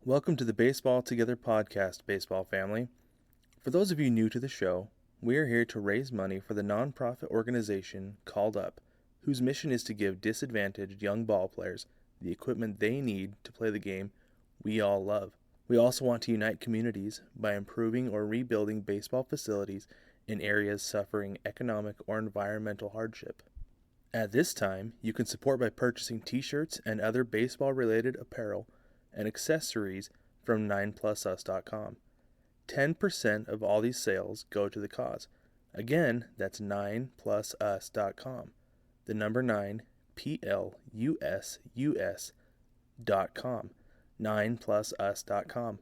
Welcome to the Baseball Together podcast, baseball family. For those of you new to the show, we are here to raise money for the nonprofit organization Called Up, whose mission is to give disadvantaged young ball players the equipment they need to play the game we all love. We also want to unite communities by improving or rebuilding baseball facilities in areas suffering economic or environmental hardship. At this time, you can support by purchasing t-shirts and other baseball-related apparel and accessories from 9plusus.com. 10% of all these sales go to the cause. Again, that's 9plusus.com. The number 9, plusus.com. 9plusus.com.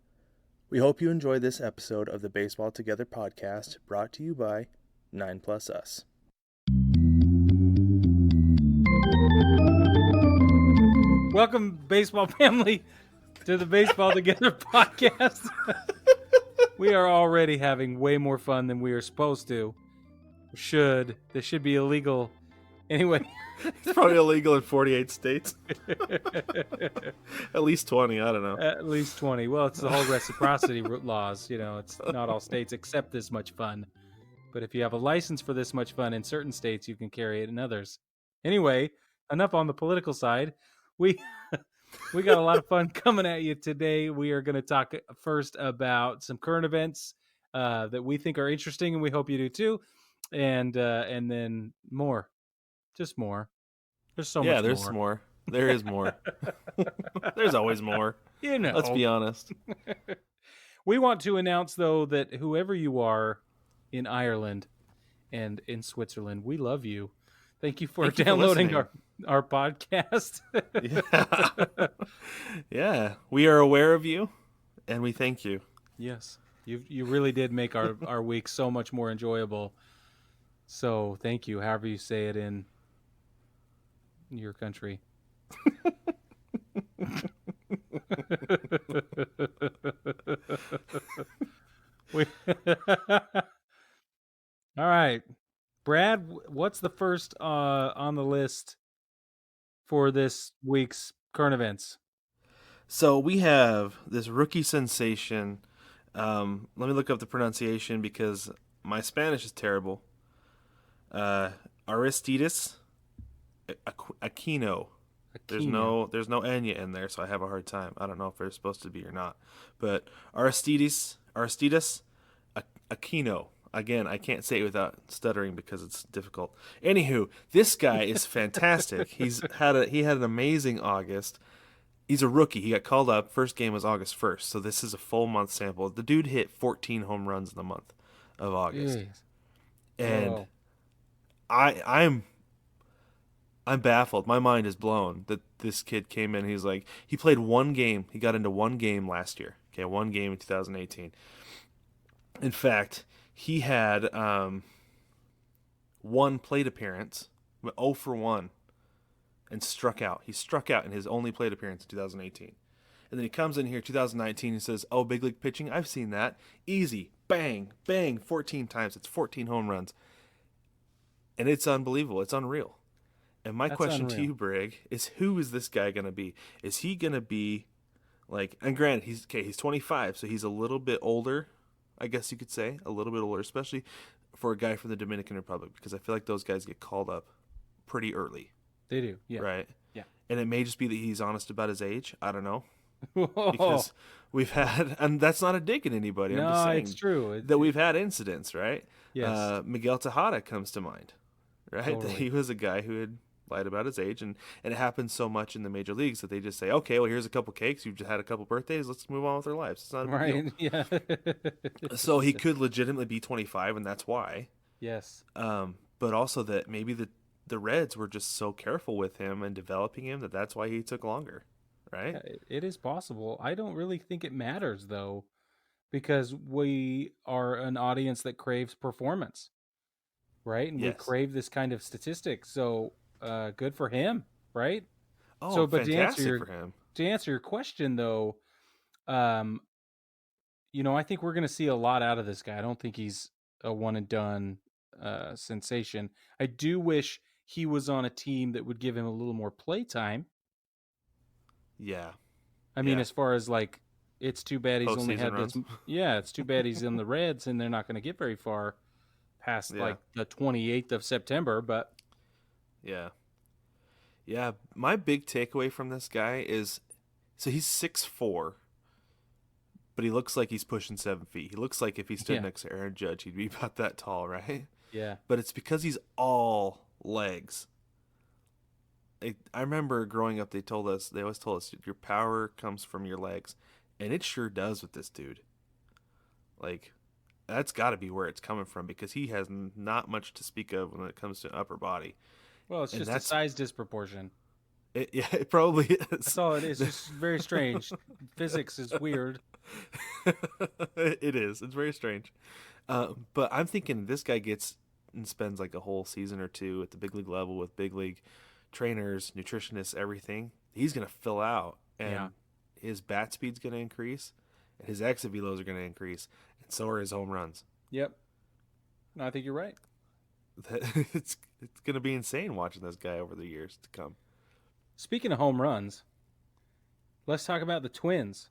We hope you enjoy this episode of the Baseball Together podcast, brought to you by 9plusus. Welcome, baseball family, to the Baseball Together podcast. We are already having way more fun than we are supposed to. This should be illegal. Anyway. It's probably illegal in 48 states. At least 20, I don't know. At least 20. Well, it's the whole reciprocity laws. You know, it's not all states accept this much fun. But if you have a license for this much fun in certain states, you can carry it in others. Anyway, enough on the political side. We got a lot of fun coming at you today. We are going to talk first about some current events that we think are interesting, and we hope you do too. And then more. Just more. There's so much more. Yeah, there's more. There is more. There's always more. You know. Let's be honest. We want to announce, though, that whoever you are in Ireland and in Switzerland, we love you. Thank you for downloading our podcast. Yeah, we are aware of you, and we thank you. Yes, you really did make our week so much more enjoyable. So thank you, however you say it in your country. All right, Brad, what's the first on the list for this week's current events? So we have this rookie sensation. Let me look up the pronunciation because my Spanish is terrible. Aristides Aquino. There's no Enya in there, so I have a hard time. I don't know if there's supposed to be or not. But Aristides Aquino. Again, I can't say it without stuttering because it's difficult. Anywho, this guy is fantastic. He had an amazing August. He's a rookie. He got called up. First game was August 1st, so this is a full month sample. The dude hit 14 home runs in the month of August. Jeez. And I'm baffled. My mind is blown that this kid came in. He's like, he played one game. He got into one game last year. Okay, one game in 2018. In fact, he had one plate appearance, 0 for 1, and struck out. He struck out in his only plate appearance in 2018. And then he comes in here 2019 and says, oh, big league pitching, I've seen that. Easy. Bang, bang, 14 times. It's 14 home runs. And it's unbelievable. It's unreal. And my question to you, Brig, is who is this guy going to be? Is he going to be like, and granted, he's 25, so he's a little bit older, I guess you could say, a little bit older, especially for a guy from the Dominican Republic, because I feel like those guys get called up pretty early. They do, yeah. Right? Yeah. And it may just be that he's honest about his age. I don't know. Whoa. Because we've had, and that's not a dig at anybody. No, I'm just saying it's true. that we've had incidents, right? Yes. Miguel Tejada comes to mind, right? Totally. He was a guy who had lied about his age, and it happens so much in the major leagues that they just say, okay, well, here's a couple cakes. You've just had a couple birthdays. Let's move on with our lives. It's not a big deal. Yeah. So he could legitimately be 25, and that's why. Yes. But also that maybe the Reds were just so careful with him and developing him that's why he took longer, right? Yeah, it is possible. I don't really think it matters, though, because we are an audience that craves performance, right? And Yes. we crave this kind of statistic. So good for him, right? Oh, but fantastic for him. To answer your question, though, I think we're going to see a lot out of this guy. I don't think he's a one and done sensation. I do wish he was on a team that would give him a little more play time. Yeah. I mean, as far as like It's too bad he's only Postseason had this. runs. Yeah, it's too bad he's in the Reds, and they're not going to get very far past Yeah. like the 28th of September. But Yeah. Yeah. My big takeaway from this guy is, so he's 6'4", but he looks like he's pushing 7 feet. He looks like if he stood Yeah. next to Aaron Judge, he'd be about that tall, right? yeah, But it's because he's all legs. I remember growing up, they always told us, your power comes from your legs. And it sure does with this dude. Like, that's got to be where it's coming from, because he has not much to speak of when it comes to upper body. well, it's And just a that's, size disproportion. yeah, it probably is. That's all it is. It's just very strange. Physics is weird. It is. It's very strange. But I'm thinking this guy gets and spends like a whole season or two at the big league level with big league trainers, nutritionists, everything. He's going to fill out, and Yeah. his bat speed's going to increase, and his exit velos are going to increase, and so are his home runs. Yep. No, I think you're right. It's going to be insane watching this guy over the years to come. Speaking of home runs, let's talk about the Twins.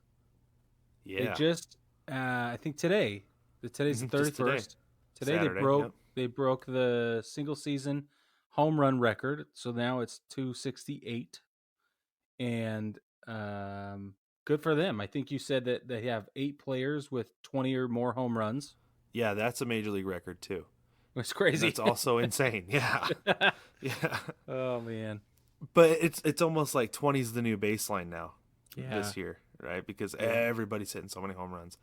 Yeah. They just, I think today's the Just 31st. Today Saturday, they broke the single season home run record. So now it's 268, and good for them. I think you said that they have 8 players with 20 or more home runs. Yeah, that's a major league record too. It's crazy. That's also insane. Yeah. Yeah. Oh man. But it's almost like 20 is the new baseline now Yeah. this year, right? Because everybody's hitting so many home runs.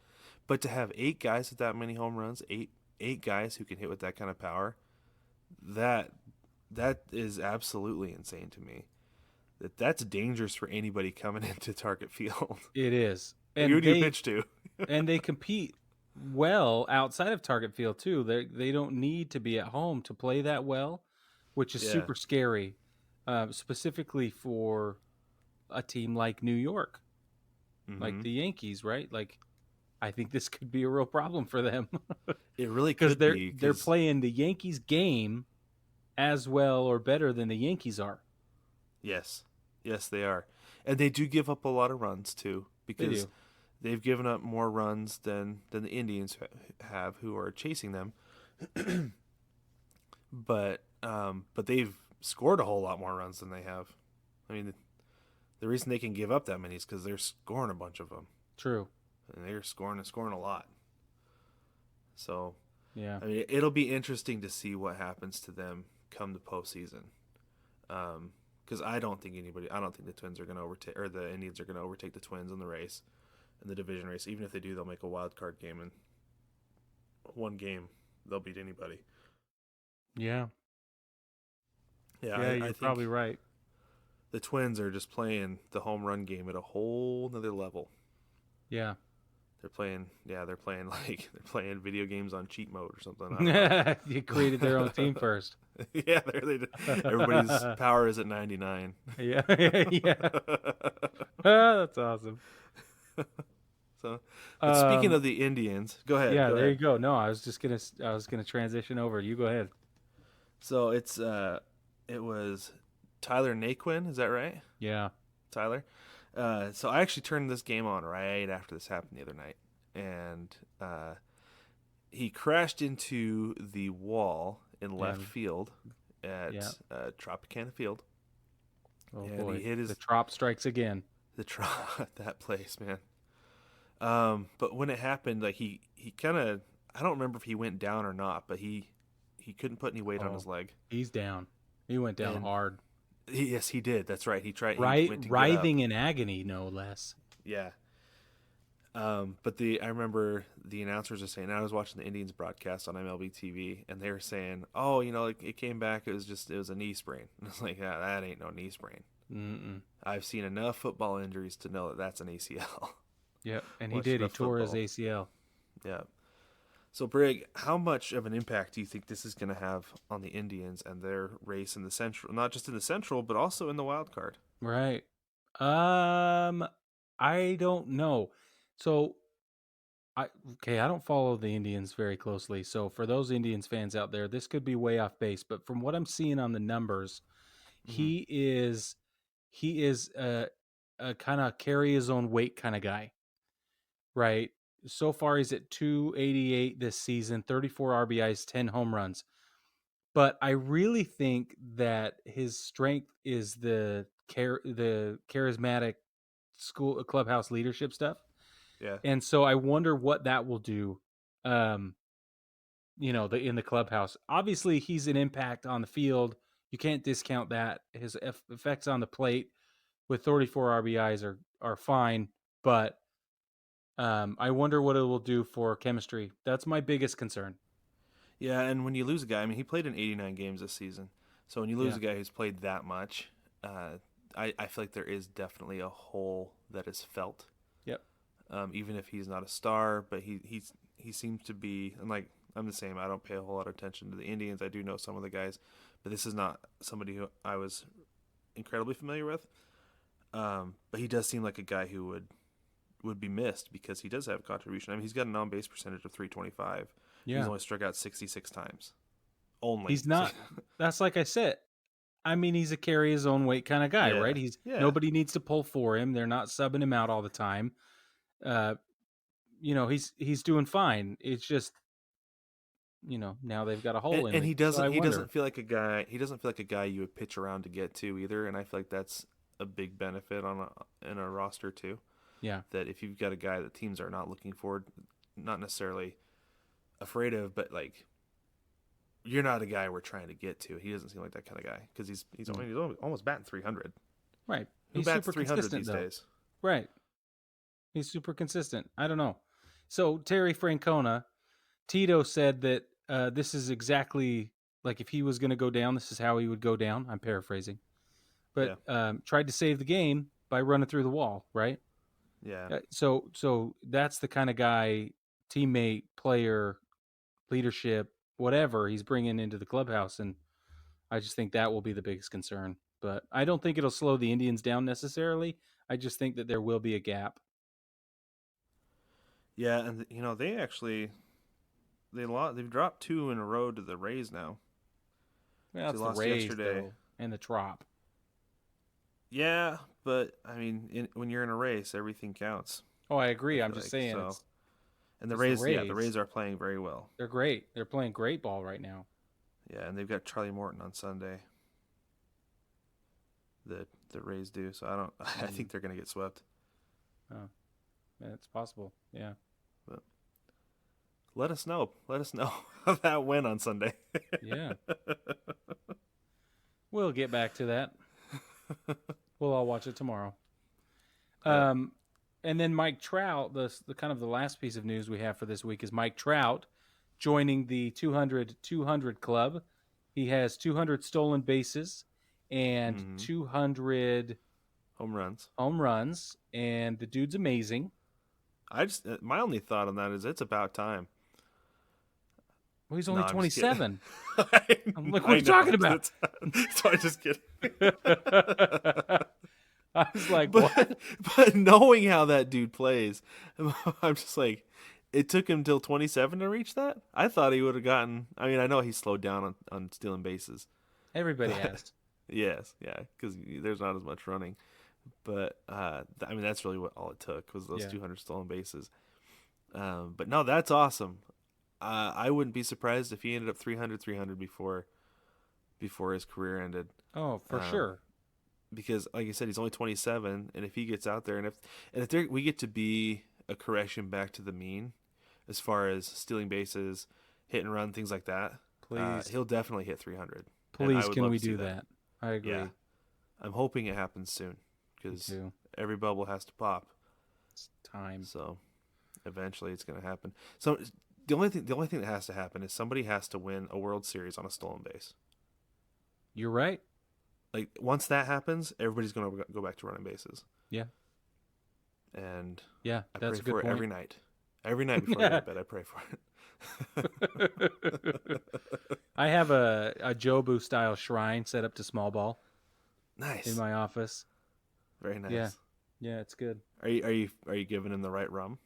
But to have 8 guys with that many home runs, eight guys who can hit with that kind of power, that is absolutely insane to me. That's dangerous for anybody coming into target field. It is. Who do you pitch to? And they compete well outside of target field too. They don't need to be at home to play that well, which is Yeah. super scary, specifically for a team like New York, like Mhm. the Yankees, right? Like, I think this could be a real problem for them It really because could be. they're playing the Yankees game as well or better than the Yankees are. Yes, they are, and they do give up a lot of runs too, because do. they've given up more runs than the Indians have, who are chasing them. But they've scored a whole lot more runs than they have. I mean, the reason they can give up that many is because they're scoring a bunch of them, True. and they're scoring a lot. So, Yeah. I mean, it'll be interesting to see what happens to them come the postseason. Because I don't think the Twins are going to overtake, or the Indians are going to overtake the Twins in the division race. Even if they do, they'll make a wild card game, and one game they'll beat anybody. Yeah. Yeah, Yeah, I you're think probably right. the Twins are just playing the home run game at a whole nother level. Yeah. They're playing video games on cheat mode or something. I don't know. You created their own team first. Yeah, everybody's power is at 99. Yeah. Yeah. That's awesome. So, but speaking of the Indians, go ahead. Yeah, go there ahead. you go. No, I was gonna transition over. You go ahead. So it was Tyler Naquin, is that right? Yeah. Tyler. So I actually turned this game on right after this happened the other night, and he crashed into the wall in left field at Tropicana Field. Oh And boy, he hit the trop strikes again. That place, man. But when it happened, like he kind of, I don't remember if he went down or not, but he couldn't put any weight on his leg. He's down. He went down And hard. Yes, he did. That's right. He tried. Right, He went to get writhing up. in agony, no less. Yeah. But I remember the announcers were saying, I was watching the Indians broadcast on MLB TV, and they were saying, "Oh, it came back. It was a knee sprain." And I was like, "Yeah, that ain't no knee sprain." Mm-mm. I've seen enough football injuries to know that that's an ACL. Yep, and he Watched did. He enough tore his football. ACL. Yeah. So, Brig, how much of an impact do you think this is going to have on the Indians and their race in the Central? Not just in the Central, but also in the wild card. Right. I don't know. So, I don't follow the Indians very closely. So, for those Indians fans out there, this could be way off base. But from what I'm seeing on the numbers, he is a kind of carry his own weight kind of guy. right? So far, he's at 288 this season, 34 RBIs, 10 home runs. But I really think that his strength is the charismatic clubhouse leadership stuff. Yeah. And so I wonder what that will do, in the clubhouse. Obviously, he's an impact on the field. You can't discount that. His effects on the plate with 34 RBIs are fine, but I wonder what it will do for chemistry. That's my biggest concern. Yeah, and when you lose a guy, I mean, he played in 89 games this season. So when you lose Yeah. a guy who's played that much, I feel like there is definitely a hole that is felt. Yep. Even if he's not a star, but he seems to be, and like I'm the same. I don't pay a whole lot of attention to the Indians. I do know some of the guys, but this is not somebody who I was incredibly familiar with. But he does seem like a guy who would be missed because he does have a contribution. I mean, he's got an on-base percentage of 325. Yeah. He's only struck out 66 times. Only. He's not. That's like I said. I mean, he's a carry his own weight kind of guy, Yeah, right? yeah. Nobody needs to pull for him. They're not subbing him out all the time. He's doing fine. It's just, now they've got a hole in it. And he doesn't. So he doesn't feel like a guy. He doesn't feel like a guy you would pitch around to get to either. And I feel like that's a big benefit in a roster too. Yeah. That if you've got a guy that teams are not looking forward, not necessarily afraid of, but like you're not a guy we're trying to get to. He doesn't seem like that kind of guy because he's almost batting 300. Right. Who He's bats super 300 consistent these though. days? Right. He's super consistent. I don't know. So Terry Francona, Tito said that this is exactly like if he was going to go down, this is how he would go down. I'm paraphrasing, but tried to save the game by running through the wall. Right. Yeah. So that's the kind of guy, teammate, player, leadership, whatever he's bringing into the clubhouse, and I just think that will be the biggest concern. But I don't think it'll slow the Indians down necessarily. I just think that there will be a gap. Yeah, and they've dropped 2 in a row to the Rays now. Well, that's They lost the Rays yesterday. though, and the Trop. Yeah, but I mean, when you're in a race, everything counts. Oh, I agree. I I'm feel just like, saying. so. And the it's Rays, the the Rays are playing very well. They're great. They're playing great ball right now. Yeah, and they've got Charlie Morton on Sunday. The Rays do, so I think they're going to get swept. Oh, yeah, it's possible. Yeah. But let us know. Let us know how that went on Sunday. Yeah. We'll get back to that. We'll all watch it tomorrow. And then Mike Trout, the kind of the last piece of news we have for this week is Mike Trout joining the 200 club. He has 200 stolen bases and 200 home runs, and the dude's amazing. My only thought on that is it's about time. Well, he's only 27. I'm like, what I are you talking about? So I just kidding. I was like, what? But knowing how that dude plays, I'm just like, it took him till 27 to reach that? I thought he would have gotten, I mean, I know he slowed down on stealing bases. Everybody has. Yes, yeah, because there's not as much running. But, I mean, that's really all it took was those 200 stolen bases. But no, that's awesome. I wouldn't be surprised if he ended up 300 before his career ended. Oh, for sure. Because, like I said, he's only 27, and if he gets out there, and if we get to be a correction back to the mean, as far as stealing bases, hit and run, things like that, please, he'll definitely hit 300. Please, can we do that? I agree. Yeah. I'm hoping it happens soon because every bubble has to pop. It's time. So eventually, it's going to happen. So the only thing that has to happen is somebody has to win a World Series on a stolen base. You're right. Like, once that happens, everybody's going to go back to running bases. Yeah. And I pray a good for it point. every night. Every night before I go to bed, I pray for it. I have a Jobu style shrine set up to small ball. Nice. In my office. Very nice. Yeah, it's good. Are you giving him the right rum?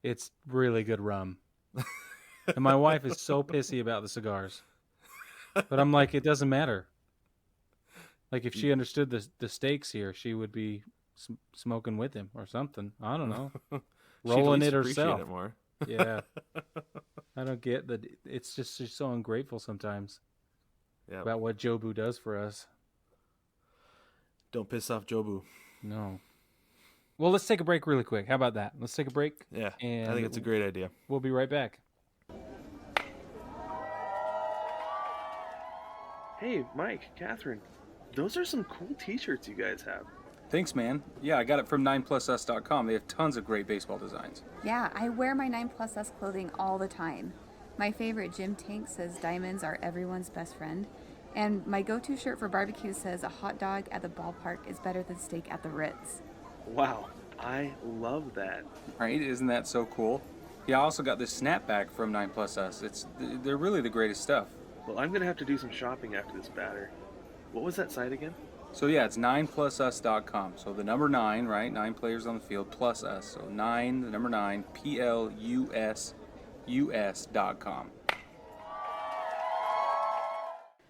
It's really good rum. And my wife is so pissy about the cigars. But I'm like, it doesn't matter. Like, if she understood the stakes here, she would be smoking with him or something. I don't know. rolling least it appreciate herself. it more. Yeah. I don't get that. It's just she's so ungrateful sometimes Yeah. about what Jobu does for us. Don't piss off Jobu. No. Well, let's take a break really quick. How about that? Let's take a break. Yeah, and I think it's a great idea. We'll be right back. Hey, Mike, Catherine, those are some cool t-shirts you guys have. Thanks, man. Yeah, I got it from 9plusus.com. They have tons of great baseball designs. Yeah, I wear my 9plusus clothing all the time. My favorite gym tank says diamonds are everyone's best friend. And my go-to shirt for barbecue says a hot dog at the ballpark is better than steak at the Ritz. Wow, I love that. Right? Isn't that so cool? Yeah, I also got this snapback from 9plusus. They're really the greatest stuff. Well, I'm going to have to do some shopping after this batter. What was that site again? So yeah, it's 9plusus.com. So the number 9, right? 9 players on the field plus us. So 9, the number 9, PLUSUS.com.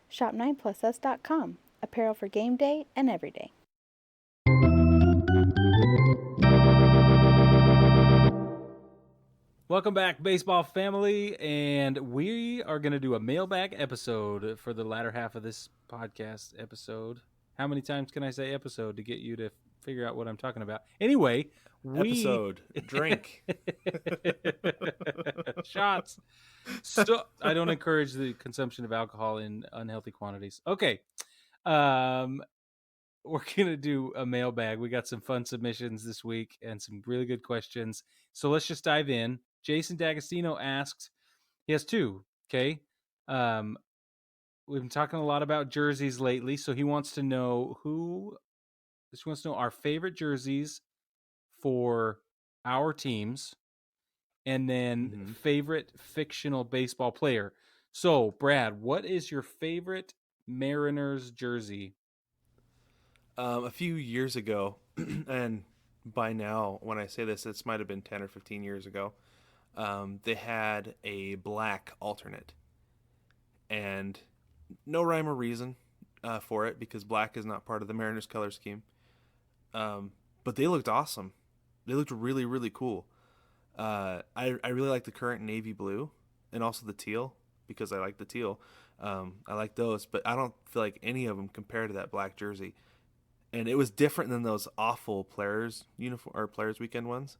Shop 9plusus.com. Apparel for game day and every day. Welcome back, baseball family, and we are going to do a mailbag episode for the latter half of this podcast episode. How many times can I say episode to get you to figure out what I'm talking about? Anyway, Episode. Drink. Shots. I don't encourage the consumption of alcohol in unhealthy quantities. Okay. We're going to do a mailbag. We got some fun submissions this week and some really good questions. So let's just dive in. Jason D'Agostino asked, he has 2, okay? We've been talking a lot about jerseys lately, so he wants to know our favorite jerseys for our teams, and then favorite fictional baseball player. So, Brad, what is your favorite Mariners jersey? A few years ago, and by now, when I say this might have been 10 or 15 years ago, they had a black alternate. And no rhyme or reason for it, because black is not part of the Mariners color scheme. But they looked awesome. They looked really, really cool. I really like the current navy blue and also the teal, because I like the teal. I like those, but I don't feel like any of them compare to that black jersey. And it was different than those awful players uniform or players weekend ones,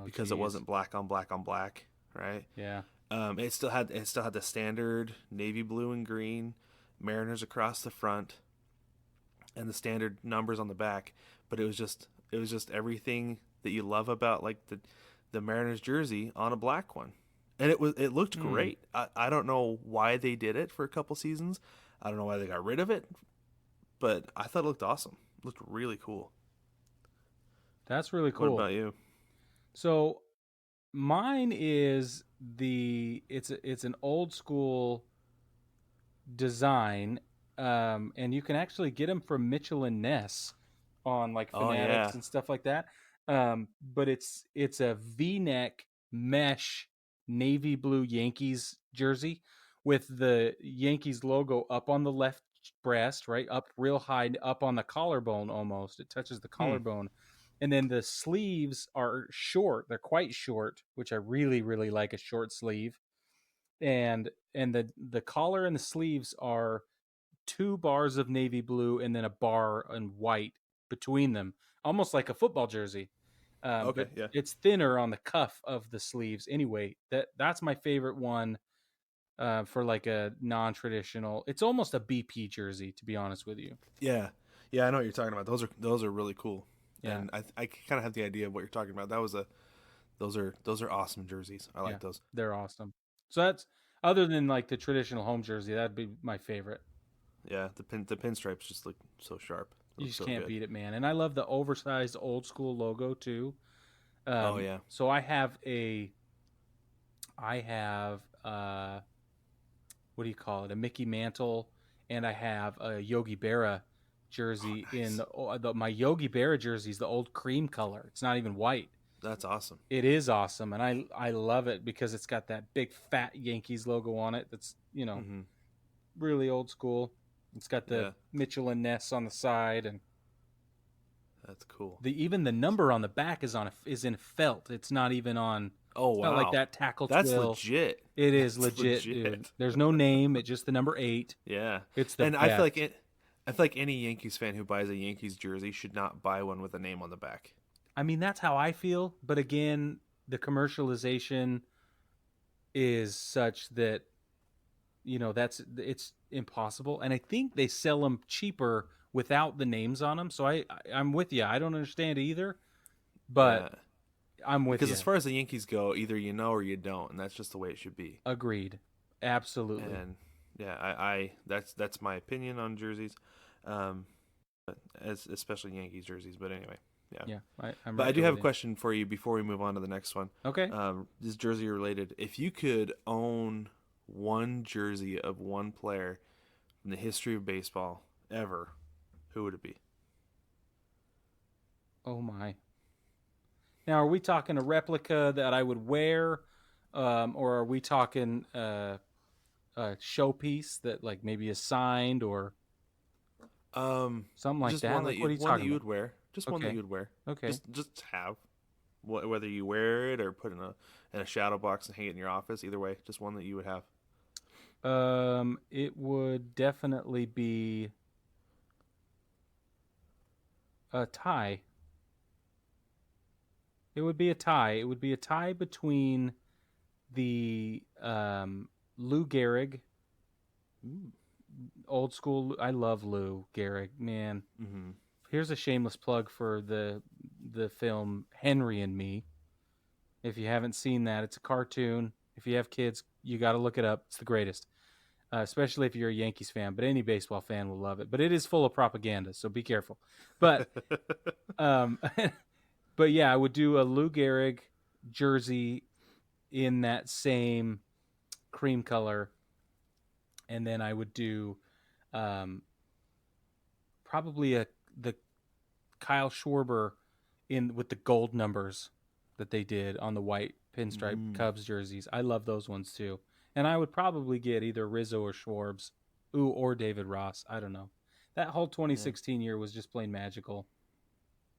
because it wasn't black on black on black, right? Yeah. It still had the standard navy blue and green Mariners across the front, and the standard numbers on the back. But it was just everything that you love about like the Mariners jersey on a black one, and it looked great. I don't know why they did it for a couple seasons. I don't know why they got rid of it, but I thought it looked awesome. It looked really cool. That's really cool. What about you? So mine is it's an old school design, and you can actually get them from Mitchell and Ness on like Fanatics and stuff like that. But it's a V-neck mesh navy blue Yankees jersey with the Yankees logo up on the left breast, right up real high, up on the collarbone almost. It touches the collarbone. And then the sleeves are short. They're quite short, which I really, really like a short sleeve. And the collar and the sleeves are 2 bars of navy blue and then a bar in white between them, almost like a football jersey. But it's thinner on the cuff of the sleeves. Anyway, that's my favorite one for like a non-traditional. It's almost a BP jersey, to be honest with you. Yeah, I know what you're talking about. Those are really cool. Yeah. And I kind of have the idea of what you're talking about. Those are awesome jerseys. I like those. They're awesome. So that's, other than like the traditional home jersey, that'd be my favorite. Yeah, the pinstripes just look so sharp. You just can't beat it, man. And I love the oversized old school logo too. So I have what do you call it? A Mickey Mantle, and I have a Yogi Berra jersey. Nice. In my Yogi Berra jersey is the old cream color. It's not even white. That's awesome. It is awesome, and I love it because it's got that big fat Yankees logo on it. That's really old school. It's got the Mitchell and Ness on the side, and That's cool. Even the number on the back is in felt. It's not even on. Oh, it's wow. not like that tackle That's twill. legit. It is That's legit, dude. There's no name. It's just the number 8. Yeah. It's the and best. I feel like any Yankees fan who buys a Yankees jersey should not buy one with a name on the back. I mean, that's how I feel. But again, the commercialization is such that, it's impossible. And I think they sell them cheaper without the names on them. So I'm with you. I don't understand either, but I'm with you. Because as far as the Yankees go, either you know or you don't, and that's just the way it should be. Agreed. Absolutely. And yeah, I that's my opinion on jerseys, but especially Yankees jerseys. But anyway, yeah. But I do have a question for you before we move on to the next one. Okay. This is jersey related. If you could own one jersey of one player in the history of baseball ever, who would it be? Oh my. Now, are we talking a replica that I would wear, or are we talking a showpiece that like maybe is signed or something like just that? One Like, that what are you one talking that you about? would wear. Just one that Okay. you would wear. Okay. Just have whether you wear it or put in a shadow box and hang it in your office. Either way, just one that you would have. It would definitely be a tie. It would be a tie. It would be a tie between the Lou Gehrig, old school. I love Lou Gehrig, man. Mm-hmm. Here's a shameless plug for the film Henry and Me. If you haven't seen that, it's a cartoon. If you have kids, you got to look it up. It's the greatest, especially if you're a Yankees fan. But any baseball fan will love it. But it is full of propaganda, so be careful. But but yeah, I would do a Lou Gehrig jersey in that same cream color, and then I would do probably the Kyle Schwarber with the gold numbers that they did on the white pinstripe Cubs jerseys. I love those ones too. And I would probably get either Rizzo or Schwarbs, or David Ross. I don't know. That whole 2016 year was just plain magical.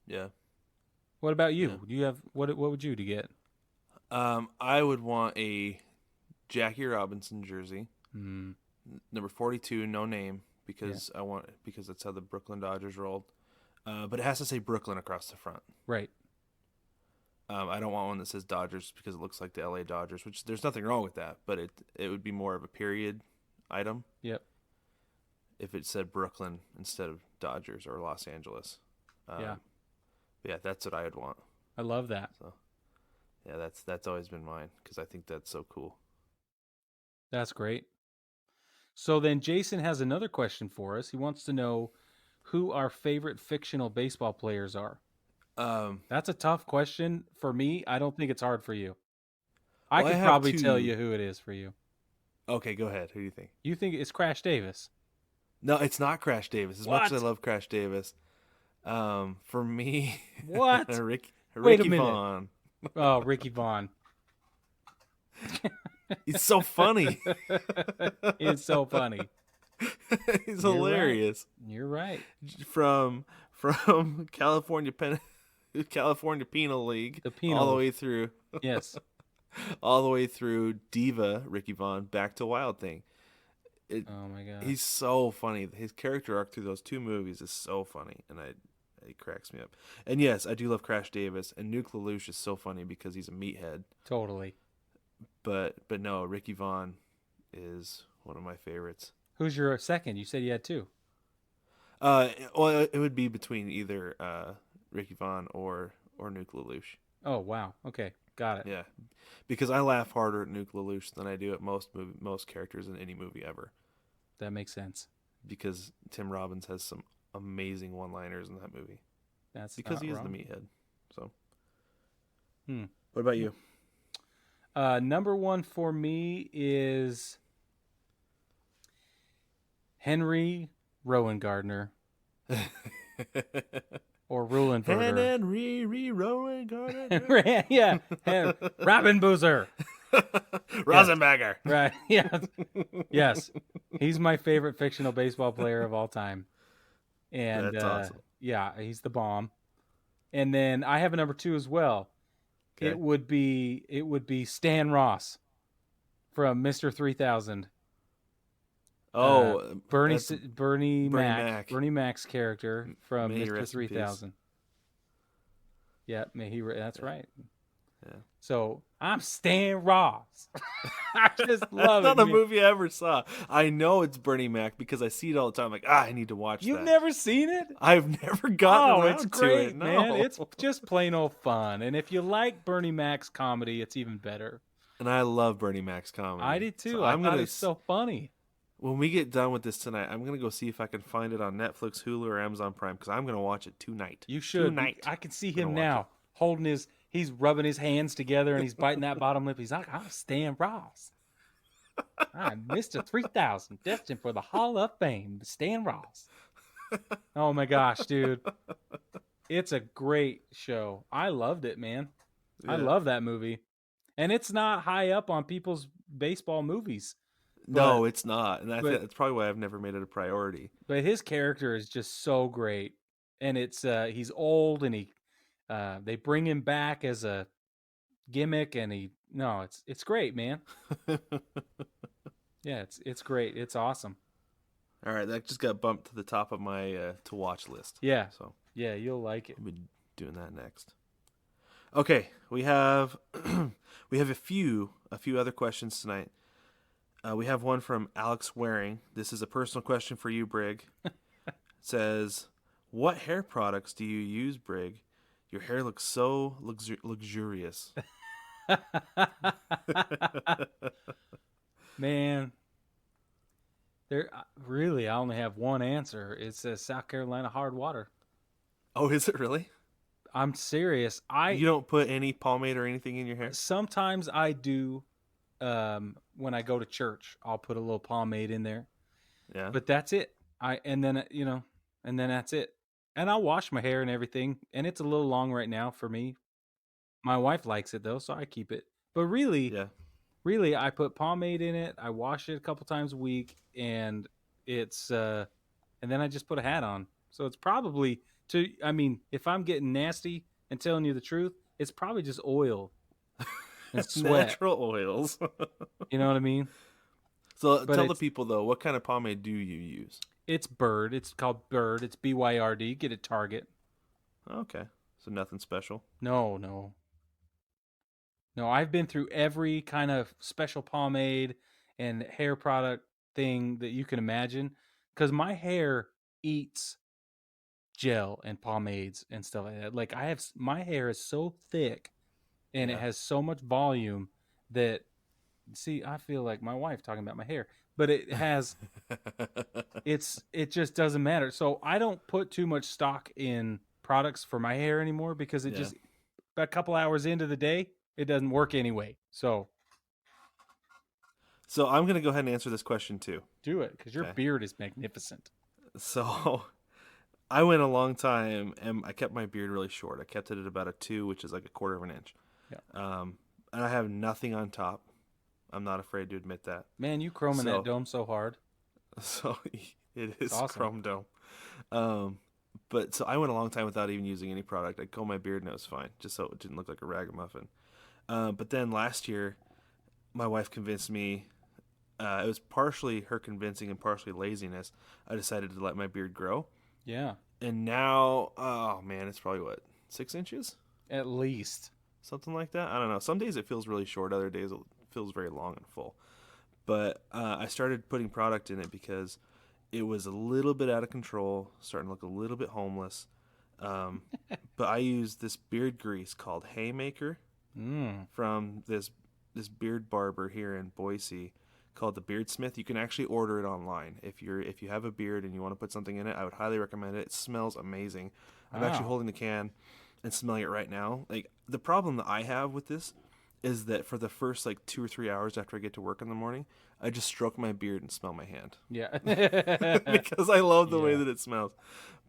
Yeah. What about you? Yeah. Do you have what would you get? I would want a Jackie Robinson jersey, number 42, no name, because because that's how the Brooklyn Dodgers rolled. But it has to say Brooklyn across the front. Right. I don't want one that says Dodgers because it looks like the LA Dodgers, which there's nothing wrong with that, but it would be more of a period item. Yep. If it said Brooklyn instead of Dodgers or Los Angeles. Yeah, that's what I would want. I love that. So, yeah, that's always been mine because I think that's so cool. That's great. So then Jason has another question for us. He wants to know who our favorite fictional baseball players are. That's a tough question for me. I don't think it's hard for you. I Well, I could have probably two. tell you who it is for you. Okay, go ahead. Who do you think? You think it's Crash Davis? No, it's not Crash Davis. As much as I love Crash Davis, for me, What? Ricky Wait a minute. Vaughn. Oh, Ricky Vaughn. He's so funny. It's so funny. He's You're hilarious. You're right. From California Penal League, The Penal. all the way through, Yes. all the way through Diva Ricky Vaughn back to Wild Thing. Oh my God. He's so funny. His character arc through those two movies is so funny, and it cracks me up. And yes, I do love Crash Davis, and Nuke LaLoosh is so funny because he's a meathead. Totally. But no, Ricky Vaughn is one of my favorites. Who's your second? You said you had two. Well, it would be between either Ricky Vaughn or Nuke LaLoosh. Oh, wow. Okay. Got it. Yeah, because I laugh harder at Nuke LaLoosh than I do at most characters in any movie ever. That makes sense. Because Tim Robbins has some amazing one-liners in that movie. That's because not he is wrong. the meathead. So, Hmm. What about you? Number one for me is Henry Rowan Gardner or Rulenberger. Henry Rowan Gardner. Yeah, Robin Boozer. Rosenberger. Right. Yeah. Yes. He's my favorite fictional baseball player of all time. And That's awesome. yeah, he's the bomb. And then I have a number 2 as well. Okay. It would be Stan Ross from Mr. 3000. Oh, Bernie that's Bernie Mac. Bernie Mac's character from May he Mr. rest in peace. 3000. Yeah, that's right. Yeah. So I'm Stan Ross. I just love That's it. not a movie I ever saw. I know it's Bernie Mac because I see it all the time. Like, I need to watch You've that. never seen it? I've never gotten around it's to great, it. man. No. It's just plain old fun. And if you like Bernie Mac's comedy, it's even better. And I love Bernie Mac's comedy. I did too. So I thought it's so funny. When we get done with this tonight, I'm gonna go see if I can find it on Netflix, Hulu, or Amazon Prime because I'm gonna watch it tonight. You should. Tonight. I can see I'm gonna him watch now holding he's rubbing his hands together and he's biting that bottom lip. He's like, I'm Stan Ross. I'm Mr. 3000, destined for the Hall of Fame, Stan Ross. Oh my gosh, dude. It's a great show. I loved it, man. I Yeah. love that movie. And it's not high up on people's baseball movies. No, it's not, and but- that's probably why I've never made it a priority. But his character is just so great. And it's he's old and they bring him back as a gimmick and it's great, man. Yeah, it's great. It's awesome. All right, that just got bumped to the top of my to watch list. Yeah. So Yeah, you'll like it. we'll be doing that next. Okay, we have a few other questions tonight. We have one from Alex Waring. This is a personal question for you, Brig. It says, "What hair products do you use, Brig? Your hair looks so luxurious." Man, I only have one answer. It says South Carolina hard water. Oh, is it really? I'm serious. You don't put any pomade or anything in your hair? Sometimes I do. When I go to church, I'll put a little pomade in there. Yeah. But that's it. And then that's it. And I'll wash my hair and everything. And it's a little long right now for me. My wife likes it though, so I keep it. But really, I put pomade in it. I wash it a couple times a week, and it's and then I just put a hat on. So it's probably if I'm getting nasty and telling you the truth, it's probably just oil and sweat. Natural oils. You know what I mean? So But tell the people though, what kind of pomade do you use? It's Bird. It's called Bird. It's BYRD. Get it Target. Okay, so nothing special. No, I've been through every kind of special pomade and hair product thing that you can imagine because my hair eats gel and pomades and stuff like that. Like my hair is so thick and it has so much volume that, see, I feel like my wife talking about my hair, but it has, it just doesn't matter. So I don't put too much stock in products for my hair anymore because it just, a couple hours into the day, it doesn't work anyway. So I'm going to go ahead and answer this question too. do it because your beard is magnificent. So I went a long time and I kept my beard really short. I kept it at about a 2, which is like a quarter of an inch. Yeah. And I have nothing on top. I'm not afraid to admit that. Man, you chroming that dome so hard. So it is awesome. chrome dome. But so I went a long time without even using any product. I'd comb my beard and it was fine, just so it didn't look like a ragamuffin. But then last year, my wife convinced me, it was partially her convincing and partially laziness. I decided to let my beard grow. Yeah. And now, oh man, it's probably 6 inches? At least. Something like that. I don't know. Some days it feels really short. Other days it feels very long and full. But I started putting product in it because it was a little bit out of control, starting to look a little bit homeless. But I used this beard grease called Haymaker from this beard barber here in Boise called the Beardsmith. You can actually order it online. If you have a beard and you want to put something in it, I would highly recommend it. It smells amazing. I'm actually holding the can and smelling it right now. Like, the problem that I have with this is that for the first 2 or 3 hours after I get to work in the morning, I just stroke my beard and smell my hand. Yeah. Because I love the way that it smells.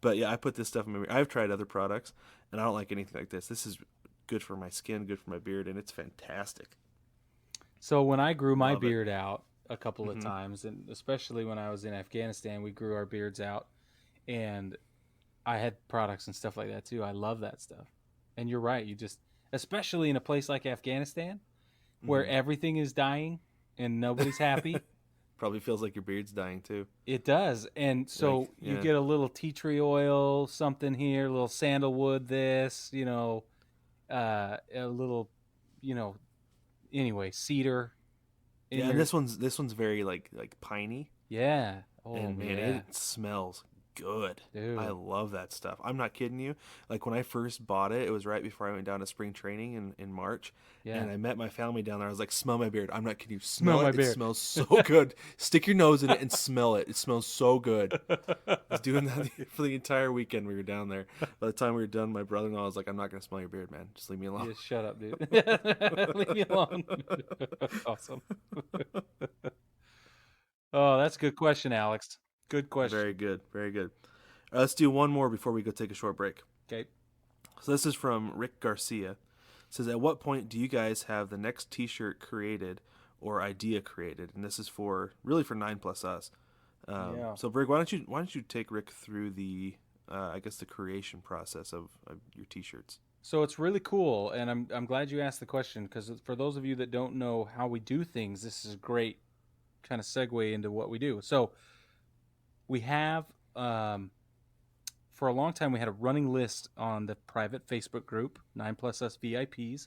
But yeah, I put this stuff in my beard. I've tried other products and I don't like anything like this. This is good for my skin, good for my beard, and it's fantastic. So when I grew my beard out a couple of times, and especially when I was in Afghanistan, we grew our beards out, and I had products and stuff like that too. I love that stuff. And you're right. You just, especially in a place like Afghanistan, where everything is dying and nobody's happy. Probably feels like your beard's dying too. It does. And so Like, you yeah. get a little tea tree oil, something here, a little sandalwood, this, a little, anyway, cedar. in Yeah, your- and this one's very like piney, Yeah. Oh, and man, yeah. it smells good. Dude. I love that stuff. I'm not kidding you. Like when I first bought it, it was right before I went down to spring training in March. Yeah. And I met my family down there. I was like, smell my beard. I'm not kidding you. Smell my it. beard. It smells so good. Stick your nose in it and smell it. It smells so good. I was doing that for the entire weekend we were down there. By the time we were done, my brother-in-law was like, I'm not going to smell your beard, man. Just leave me alone. Just shut up, dude. Leave me alone. Awesome. Oh, that's a good question, Alex. Good question. Very good. Very good. Let's do one more before we go take a short break. Okay. So this is from Rick Garcia. It says, at what point do you guys have the next t-shirt created or idea created? And this is for 9 Plus Us. Yeah. So Brig, why don't you take Rick through the I guess the creation process of your t-shirts? So it's really cool, and I'm glad you asked the question, because for those of you that don't know how we do things, this is a great kind of segue into what we do. So we have for a long time we had a running list on the private Facebook group 9 Plus Us VIPs.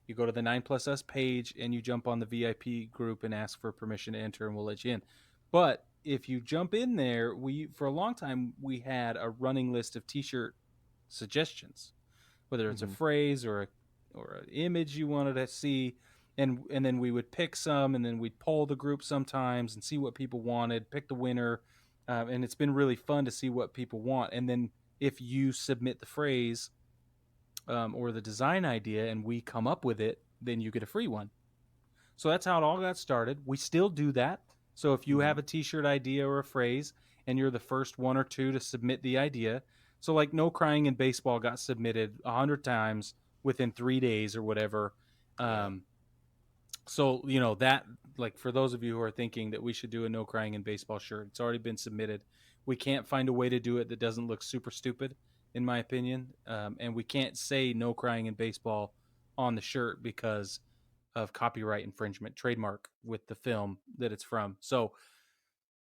You go to the 9 Plus Us page and you jump on the VIP group and ask for permission to enter, and we'll let you in. But if you jump in there, for a long time we had a running list of t-shirt suggestions, whether it's a phrase or an image you wanted to see, and then we would pick some, and then we'd poll the group sometimes and see what people wanted, pick the winner, and it's been really fun to see what people want. And then if you submit the phrase or the design idea and we come up with it, then you get a free one. So that's how it all got started. We still do that. So if you have a t-shirt idea or a phrase and you're the first one or two to submit the idea, so like No Crying in Baseball got submitted 100 times within 3 days or whatever. So, that, like, for those of you who are thinking that we should do a No Crying in Baseball shirt, it's already been submitted. We can't find a way to do it that doesn't look super stupid, in my opinion. And we can't say No Crying in Baseball on the shirt because of copyright infringement, trademark with the film that it's from. So,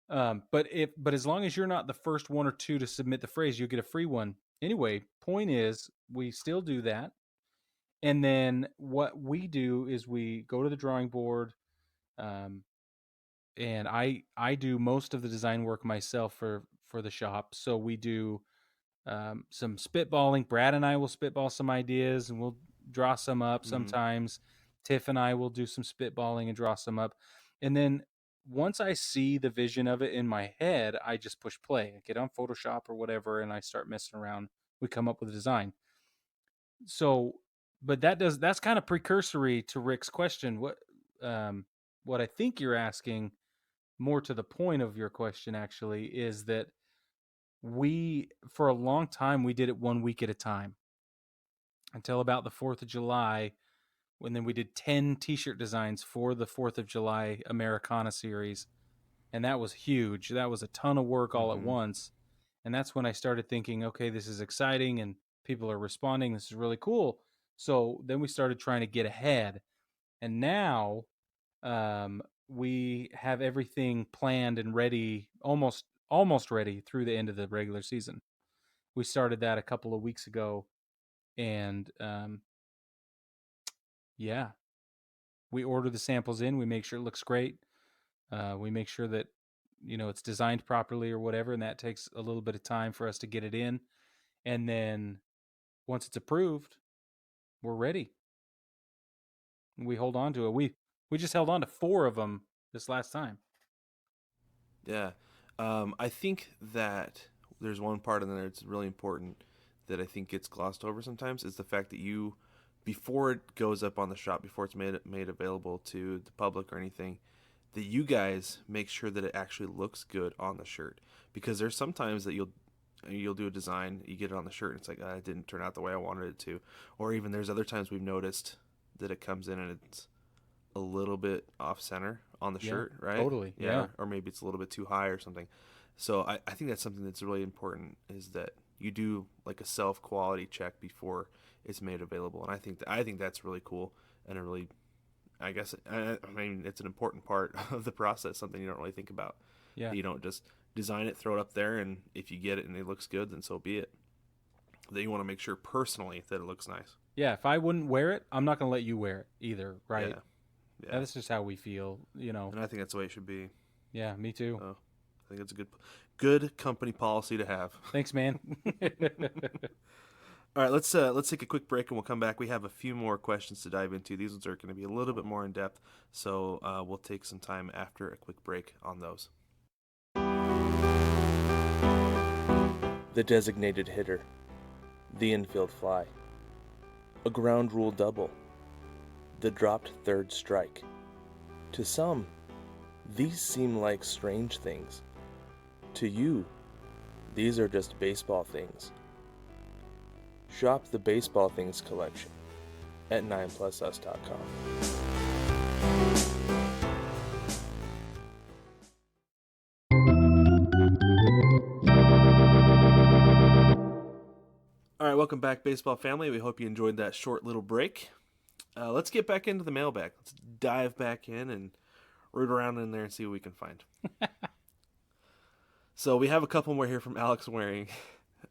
but as long as you're not the first one or two to submit the phrase, you'll get a free one. Anyway, point is, we still do that. And then what we do is we go to the drawing board, and I do most of the design work myself for the shop. So we do some spitballing. Brad and I will spitball some ideas, and we'll draw some up sometimes. Tiff and I will do some spitballing and draw some up. And then once I see the vision of it in my head, I just push play. I get on Photoshop or whatever, and I start messing around. We come up with a design. So, but that's kind of precursory to Rick's question. What I think you're asking, more to the point of your question actually, is that for a long time we did it 1 week at a time until about the 4th of July, when then we did 10 t-shirt designs for the 4th of July Americana series. And that was huge. That was a ton of work all at once. And that's when I started thinking, okay, this is exciting and people are responding. This is really cool. So then we started trying to get ahead. And now we have everything planned and ready, almost ready through the end of the regular season. We started that a couple of weeks ago. And yeah, we order the samples in. We make sure it looks great. We make sure that it's designed properly or whatever, and that takes a little bit of time for us to get it in. And then once it's approved, we're ready. We hold on to it. We just held on to 4 of them this last time. Yeah. I think that there's one part in there that's really important that I think gets glossed over sometimes, is the fact that before it goes up on the shop, before it's made available to the public or anything, that you guys make sure that it actually looks good on the shirt. Because there's sometimes that you'll do a design, you get it on the shirt, and it's like, it didn't turn out the way I wanted it to. Or even there's other times we've noticed that it comes in and it's a little bit off center on the shirt, right? Totally. Yeah. Or maybe it's a little bit too high or something. So I think that's something that's really important, is that you do like a self-quality check before it's made available, and I think that's really cool and a really, I guess, I mean, it's an important part of the process, something you don't really think about. Yeah. You don't just design it, throw it up there, and if you get it and it looks good, then so be it. That you want to make sure personally that it looks nice. Yeah, if I wouldn't wear it, I'm not going to let you wear it either, right? Yeah. That's just how we feel, you know. And I think that's the way it should be. Yeah, me too. I think it's a good company policy to have. Thanks, man. All right, let's take a quick break and we'll come back. We have a few more questions to dive into. These ones are going to be a little bit more in depth, so we'll take some time after a quick break on those. The designated hitter. The infield fly. A ground rule double. The dropped third strike. To some, these seem like strange things. To you, these are just baseball things. Shop the Baseball Things collection at 9plusus.com. All right, welcome back, baseball family. We hope you enjoyed that short little break. Let's get back into the mailbag. Let's dive back in and root around in there and see what we can find. So we have a couple more here from Alex Waring.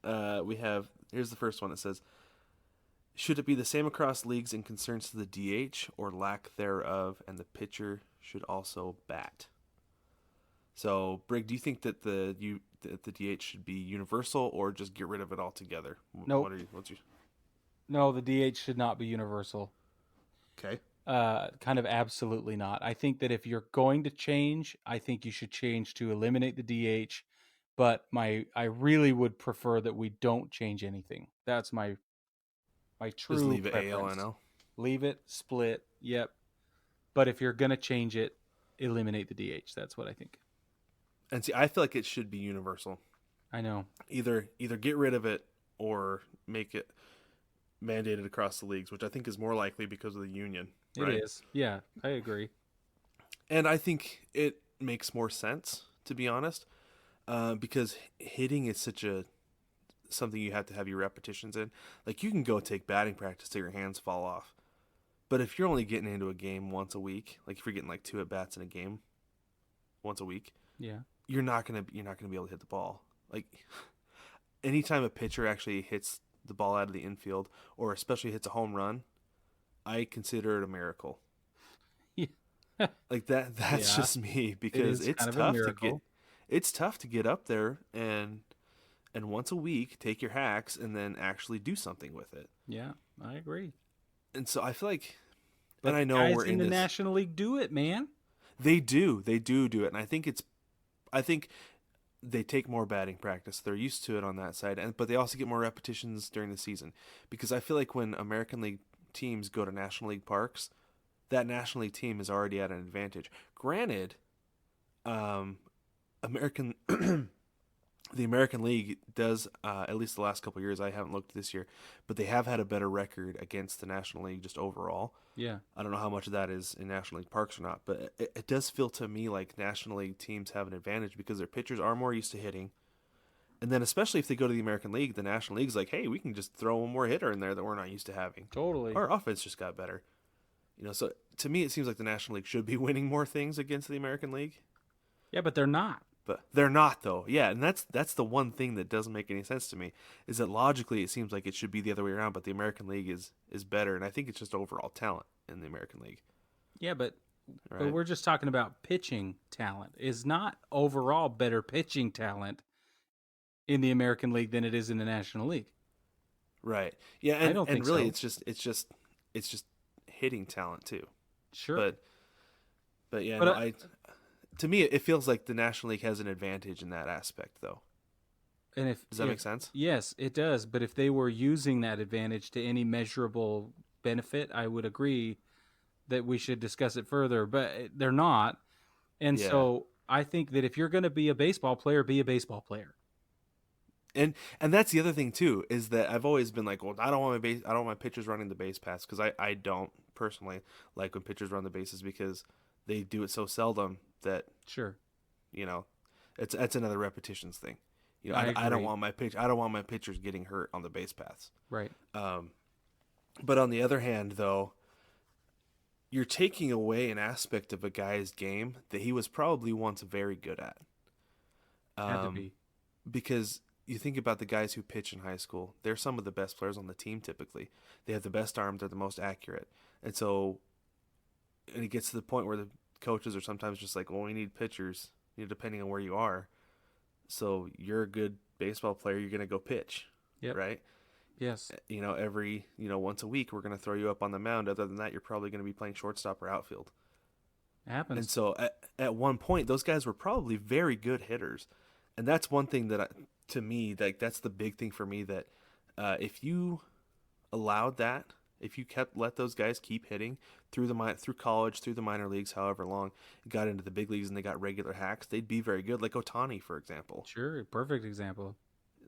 Here's the first one. It says, should it be the same across leagues in concerns to the DH or lack thereof, and the pitcher should also bat? So, Brig, do you think that the DH should be universal or just get rid of it altogether? Nope. What's your... No, the DH should not be universal. Okay. Kind of absolutely not. I think that if you're going to change, I think you should change to eliminate the DH. But I really would prefer that we don't change anything. That's my true just leave it preference. AL, NL. Leave it, split, yep. But if you're gonna change it, eliminate the DH. That's what I think. And see, I feel like it should be universal. I know. Either get rid of it or make it mandated across the leagues, which I think is more likely because of the union. Right? It is. Yeah, I agree. And I think it makes more sense, to be honest, because hitting is such something you have to have your repetitions in. Like, you can go take batting practice till your hands fall off, but if you're only getting into a game once a week, like if you're getting like 2 at bats in a game once a week, Yeah. you're not gonna be able to hit the ball. Like, anytime a pitcher actually hits the ball out of the infield, or especially hits a home run, I consider it a miracle. Yeah. Like that's Yeah. just me, because It is it's kind of a tough to miracle. it's tough to get up there and once a week take your hacks and then actually do something with it. Yeah, I agree. And so I feel like, But and I know guys we're in the this, National League do it, man. They do it, and I think they take more batting practice. They're used to it on that side, but they also get more repetitions during the season, because I feel like when American League teams go to National League parks, that National League team is already at an advantage. Granted, the American League does, at least the last couple of years, I haven't looked this year, but they have had a better record against the National League just overall. Yeah. I don't know how much of that is in National League parks or not, but it does feel to me like National League teams have an advantage because their pitchers are more used to hitting. And then especially if they go to the American League, the National League's like, hey, we can just throw one more hitter in there that we're not used to having. Totally. Our offense just got better. So to me, it seems like the National League should be winning more things against the American League. Yeah, but they're not. But they're not, though. Yeah, and that's the one thing that doesn't make any sense to me, is that logically it seems like it should be the other way around, but the American League is better, and I think it's just overall talent in the American League. Yeah, but Right? we're just talking about pitching talent. Is not overall better pitching talent in the American League than it is in the National League. Right. Yeah, I don't and think really so. it's just hitting talent too. Sure. But yeah, But, no, to me it feels like the National League has an advantage in that aspect, though. and Does that make sense? Yes, it does. But if they were using that advantage to any measurable benefit, I would agree that we should discuss it further. But they're not. And Yeah. so I think that if you're going to be a baseball player, be a baseball player. And that's the other thing too, is that I've always been like, well, I don't want my pitchers running the base paths, because I don't personally like when pitchers run the bases, because they do it so seldom that Sure. it's another repetitions thing. I I don't agree. want my pitchers getting hurt on the base paths. Right. But on the other hand, though, you're taking away an aspect of a guy's game that he was probably once very good at. Had to be. Because you think about the guys who pitch in high school, they're some of the best players on the team typically. They have the best arms, they're the most accurate. And so, and it gets to the point where the coaches are sometimes just like, well, we need pitchers, depending on where you are. So you're a good baseball player, you're going to go pitch, Yep. right? Yes. Every, once a week, we're going to throw you up on the mound. Other than that, you're probably going to be playing shortstop or outfield. It happens. And so at one point, those guys were probably very good hitters. And that's one thing that, to me, that's the big thing for me, that if you allowed that, if you let those guys keep hitting through college, through the minor leagues, however long, got into the big leagues and they got regular hacks, they'd be very good. Like Ohtani, for example. Sure, perfect example.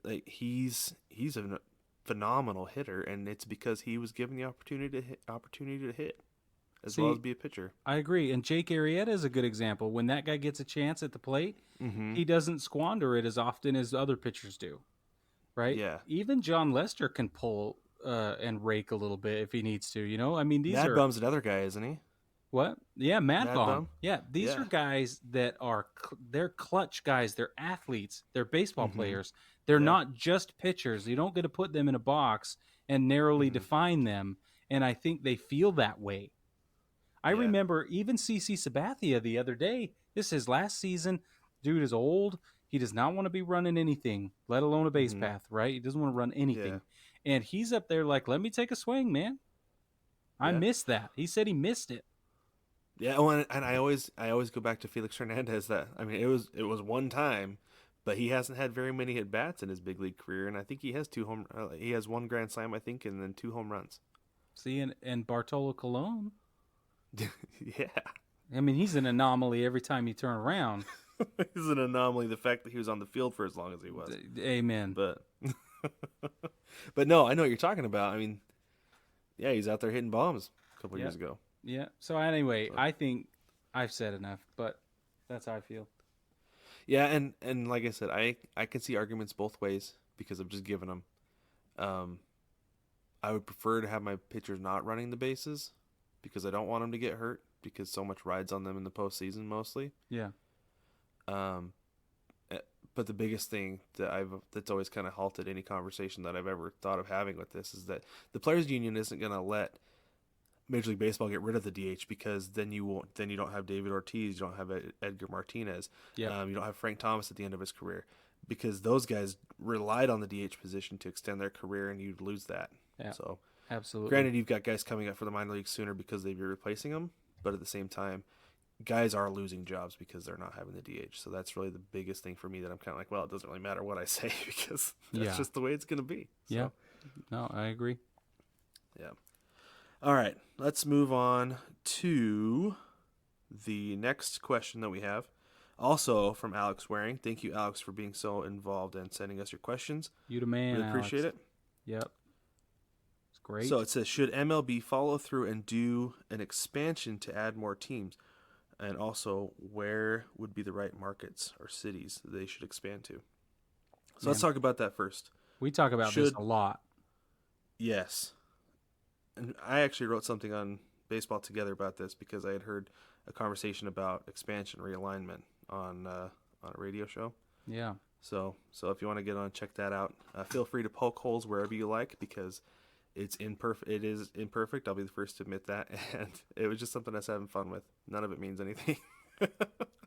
Like he's a phenomenal hitter, and it's because he was given the opportunity to hit as well as be a pitcher. I agree. And Jake Arrieta is a good example. When that guy gets a chance at the plate, he doesn't squander it as often as other pitchers do, right? Yeah. Even John Lester can pull and rake a little bit if he needs to. I mean, these Mad are Bum's another guy, isn't he? what? Yeah, Mad Bum? Yeah, these are guys that are they're clutch guys. They're athletes. They're baseball players. They're not just pitchers. You don't get to put them in a box and narrowly define them. And I think they feel that way. I remember even CC Sabathia the other day. This is his last season. Dude is old. He does not want to be running anything, let alone a base path, right? He doesn't want to run anything. Yeah. And he's up there like, let me take a swing, man. I missed that. He said he missed it. Yeah, well, and I always go back to Felix Hernandez. That, I mean, it was one time, but he hasn't had very many at bats in his big league career, and I think he has he has one grand slam, I think, and then 2 home runs. See, and Bartolo Colon. Yeah. I mean, he's an anomaly every time you turn around. He's an anomaly. The fact that he was on the field for as long as he was. Amen. But no, I know what you're talking about. I mean, yeah, he's out there hitting bombs a couple years ago. Yeah. So anyway, I think I've said enough, but that's how I feel. Yeah, and like I said, I can see arguments both ways because I'm just giving them. I would prefer to have my pitchers not running the bases because I don't want them to get hurt because so much rides on them in the postseason mostly. Yeah. But the biggest thing that's always kind of halted any conversation that I've ever thought of having with this is that the players' union isn't going to let Major League Baseball get rid of the DH because then you don't have David Ortiz, you don't have Edgar Martinez, you don't have Frank Thomas at the end of his career because those guys relied on the DH position to extend their career, and you'd lose that. Yeah, so absolutely. Granted, you've got guys coming up for the minor leagues sooner because they'd be replacing them, but at the same time, guys are losing jobs because they're not having the DH. So that's really the biggest thing for me that I'm kind of like, well, it doesn't really matter what I say because that's just the way it's going to be. So. Yeah. No, I agree. Yeah. All right. Let's move on to the next question that we have. Also from Alex Waring. Thank you, Alex, for being so involved and sending us your questions. You the man, really appreciate Alex. it. Yep. It's great. So it says, should MLB follow through and do an expansion to add more teams? And also, where would be the right markets or cities they should expand to? So let's talk about that first. We talk about this a lot. Yes. And I actually wrote something on Baseball Together about this because I had heard a conversation about expansion realignment on a radio show. Yeah. So if you want to get on, check that out. Feel free to poke holes wherever you like because it is imperfect. I'll be the first to admit that. And it was just something I was having fun with. None of it means anything.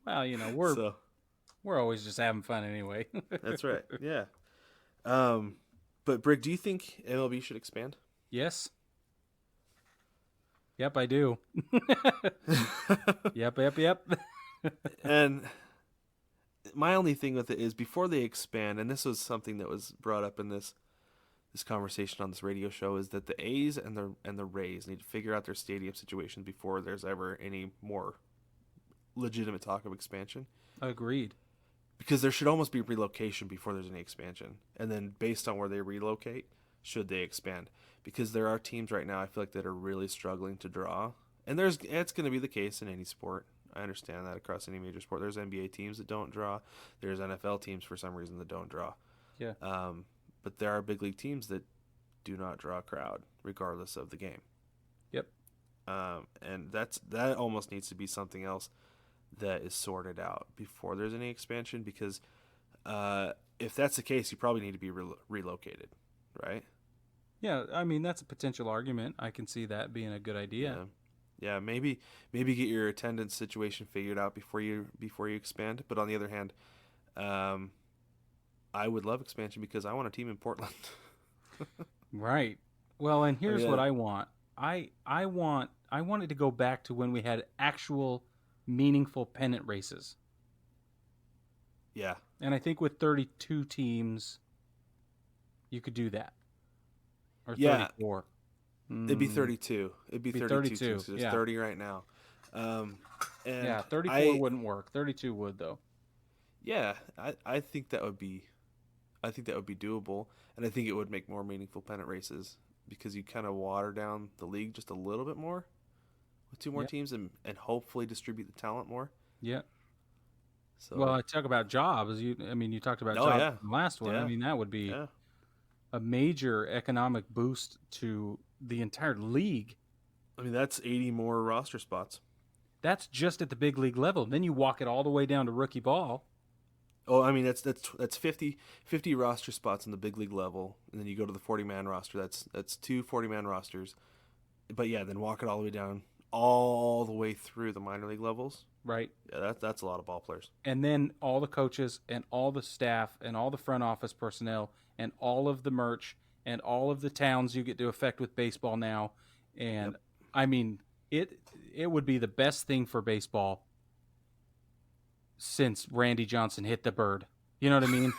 Well, we're always just having fun anyway. That's right. Yeah. But Brig, do you think MLB should expand? Yes. Yep, I do. Yep. And my only thing with it is before they expand, and this was something that was brought up in this conversation on this radio show, is that the A's and the Rays need to figure out their stadium situation before there's ever any more legitimate talk of expansion. Agreed. Because there should almost be relocation before there's any expansion. And then based on where they relocate, should they expand? Because there are teams right now I feel like that are really struggling to draw. And it's going to be the case in any sport. I understand that across any major sport. There's NBA teams that don't draw. There's NFL teams for some reason that don't draw. Yeah. But there are big league teams that do not draw a crowd regardless of the game. Yep. And that almost needs to be something else that is sorted out before there's any expansion, because if that's the case, you probably need to be relocated, right? Yeah, I mean, that's a potential argument. I can see that being a good idea. Yeah, maybe get your attendance situation figured out before you expand. But on the other hand, I would love expansion because I want a team in Portland. Right. Well, and here's what I want. I want it to go back to when we had actual meaningful pennant races. Yeah. And I think with 32 teams, you could do that. Or 34. It'd be 32. It'd be 32 teams. There's 30 right now. And 34 wouldn't work. 32 would, though. Yeah, I think that would be doable, and I think it would make more meaningful pennant races because you kind of water down the league just a little bit more with two more teams and hopefully distribute the talent more. Yeah. So, well, I talk about jobs. You talked about jobs in the last one. Yeah. I mean, that would be a major economic boost to the entire league. I mean, that's 80 more roster spots. That's just at the big league level. Then you walk it all the way down to rookie ball. Oh, I mean, that's 50 roster spots in the big league level, and then you go to the 40-man roster. That's two 40-man rosters. But yeah, then walk it all the way down, all the way through the minor league levels. Right. Yeah, that's a lot of ball players. And then all the coaches and all the staff and all the front office personnel and all of the merch and all of the towns you get to affect with baseball now. And I mean, it would be the best thing for baseball since Randy Johnson hit the bird. You know what I mean?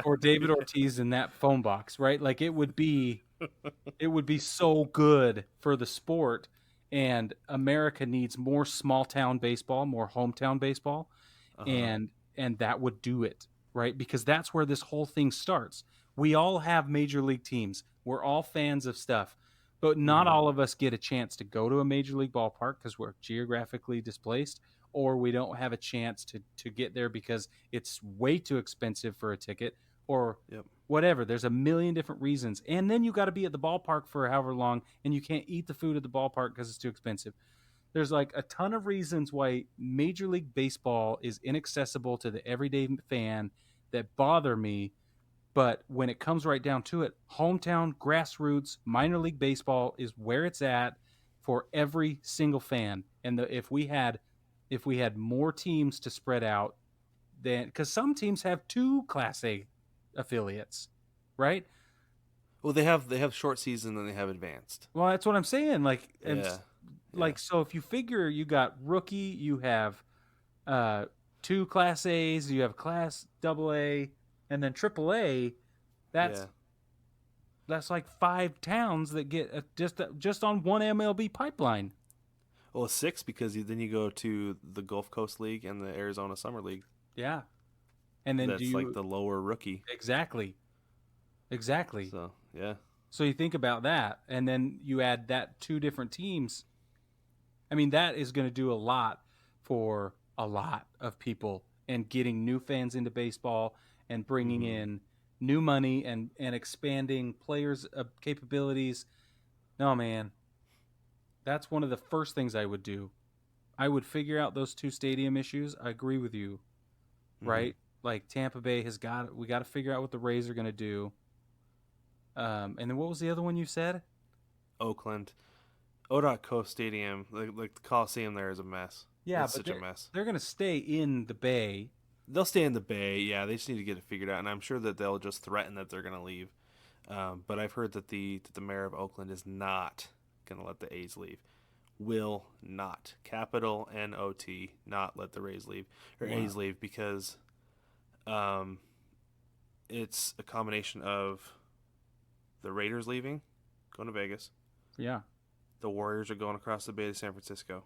Or David Ortiz in that phone box, right? Like it would be so good for the sport. And America needs more small town baseball, more hometown baseball, and that would do it, right? Because that's where this whole thing starts. We all have major league teams. We're all fans of stuff, but not all of us get a chance to go to a major league ballpark because we're geographically displaced, or we don't have a chance to get there because it's way too expensive for a ticket, or whatever. There's a million different reasons. And then you got to be at the ballpark for however long, and you can't eat the food at the ballpark because it's too expensive. There's like a ton of reasons why Major League Baseball is inaccessible to the everyday fan that bother me. But when it comes right down to it, hometown, grassroots, minor league baseball is where it's at for every single fan. And if we had more teams to spread out, then because some teams have 2 Class A affiliates, right? Well, they have short season and they have advanced. Well, that's what I'm saying. Like, so if you figure you got rookie, you have 2 Class A's, you have Class AA, and then AAA. That's like 5 towns that get just on one MLB pipeline. Well, 6 because then you go to the Gulf Coast League and the Arizona Summer League. Yeah. And then that's like the lower rookie. Exactly. So, yeah. So you think about that, and then you add that 2 different teams. I mean, that is going to do a lot for a lot of people and getting new fans into baseball and bringing in new money and expanding players' capabilities. No, man. That's one of the first things I would do. I would figure out those 2 stadium issues. I agree with you. Right? Like Tampa Bay we got to figure out what the Rays are going to do. And then what was the other one you said? Oakland. ODOT Stadium, like the Coliseum there is a mess. Yeah, it's but such a mess. They're going to stay in the Bay. They'll stay in the Bay, yeah. They just need to get it figured out, and I'm sure that they'll just threaten that they're going to leave. But I've heard that the mayor of Oakland is not going to let the A's leave. Will not. Capital N-O-T, not let the Rays leave, or A's leave, because it's a combination of the Raiders leaving, going to Vegas. Yeah. The Warriors are going across the Bay to San Francisco.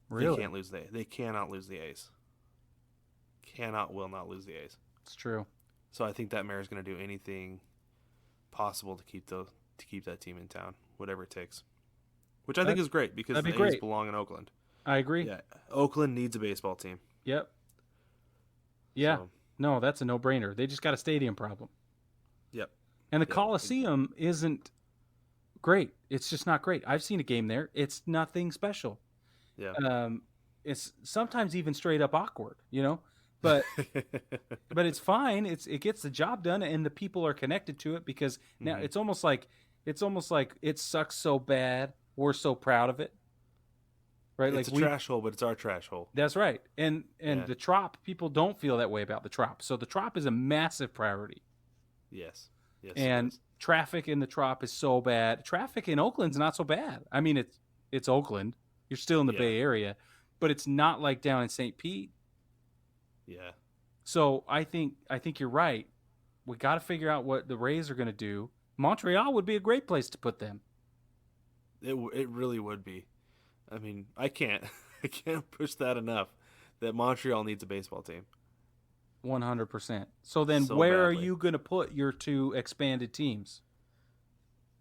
Really? They cannot lose the A's. Will not lose the A's. It's true. So I think that mayor is going to do anything possible to keep that team in town, whatever it takes. Which I think is great because the A's belong in Oakland. I agree. Yeah, Oakland needs a baseball team. Yep. Yeah. So, no, that's a no-brainer. They just got a stadium problem. Yep. And the Yep. Coliseum isn't great. It's just not great. I've seen a game there. It's nothing special. Yeah. It's sometimes even straight up awkward, but it's fine. It gets the job done, and the people are connected to it because now Mhm. it's almost like it sucks so bad. We're so proud of it, right? It's Like a trash hole, but it's our trash hole. that's right. And Yeah. the Trop, people don't feel that way about the Trop. So the Trop is a massive priority. Yes. Yes, it And is. traffic in the Trop is so bad. Traffic in Oakland's not so bad. I mean, it's Oakland. You're still in the Yeah. Bay Area, but it's not like down in St. Pete. Yeah. So I think you're right. We got to figure out what the Rays are going to do. Montreal would be a great place to put them. It really would be. I mean, I can't push that enough that Montreal needs a baseball team. 100%. So then So where are badly. you going to put your two expanded teams?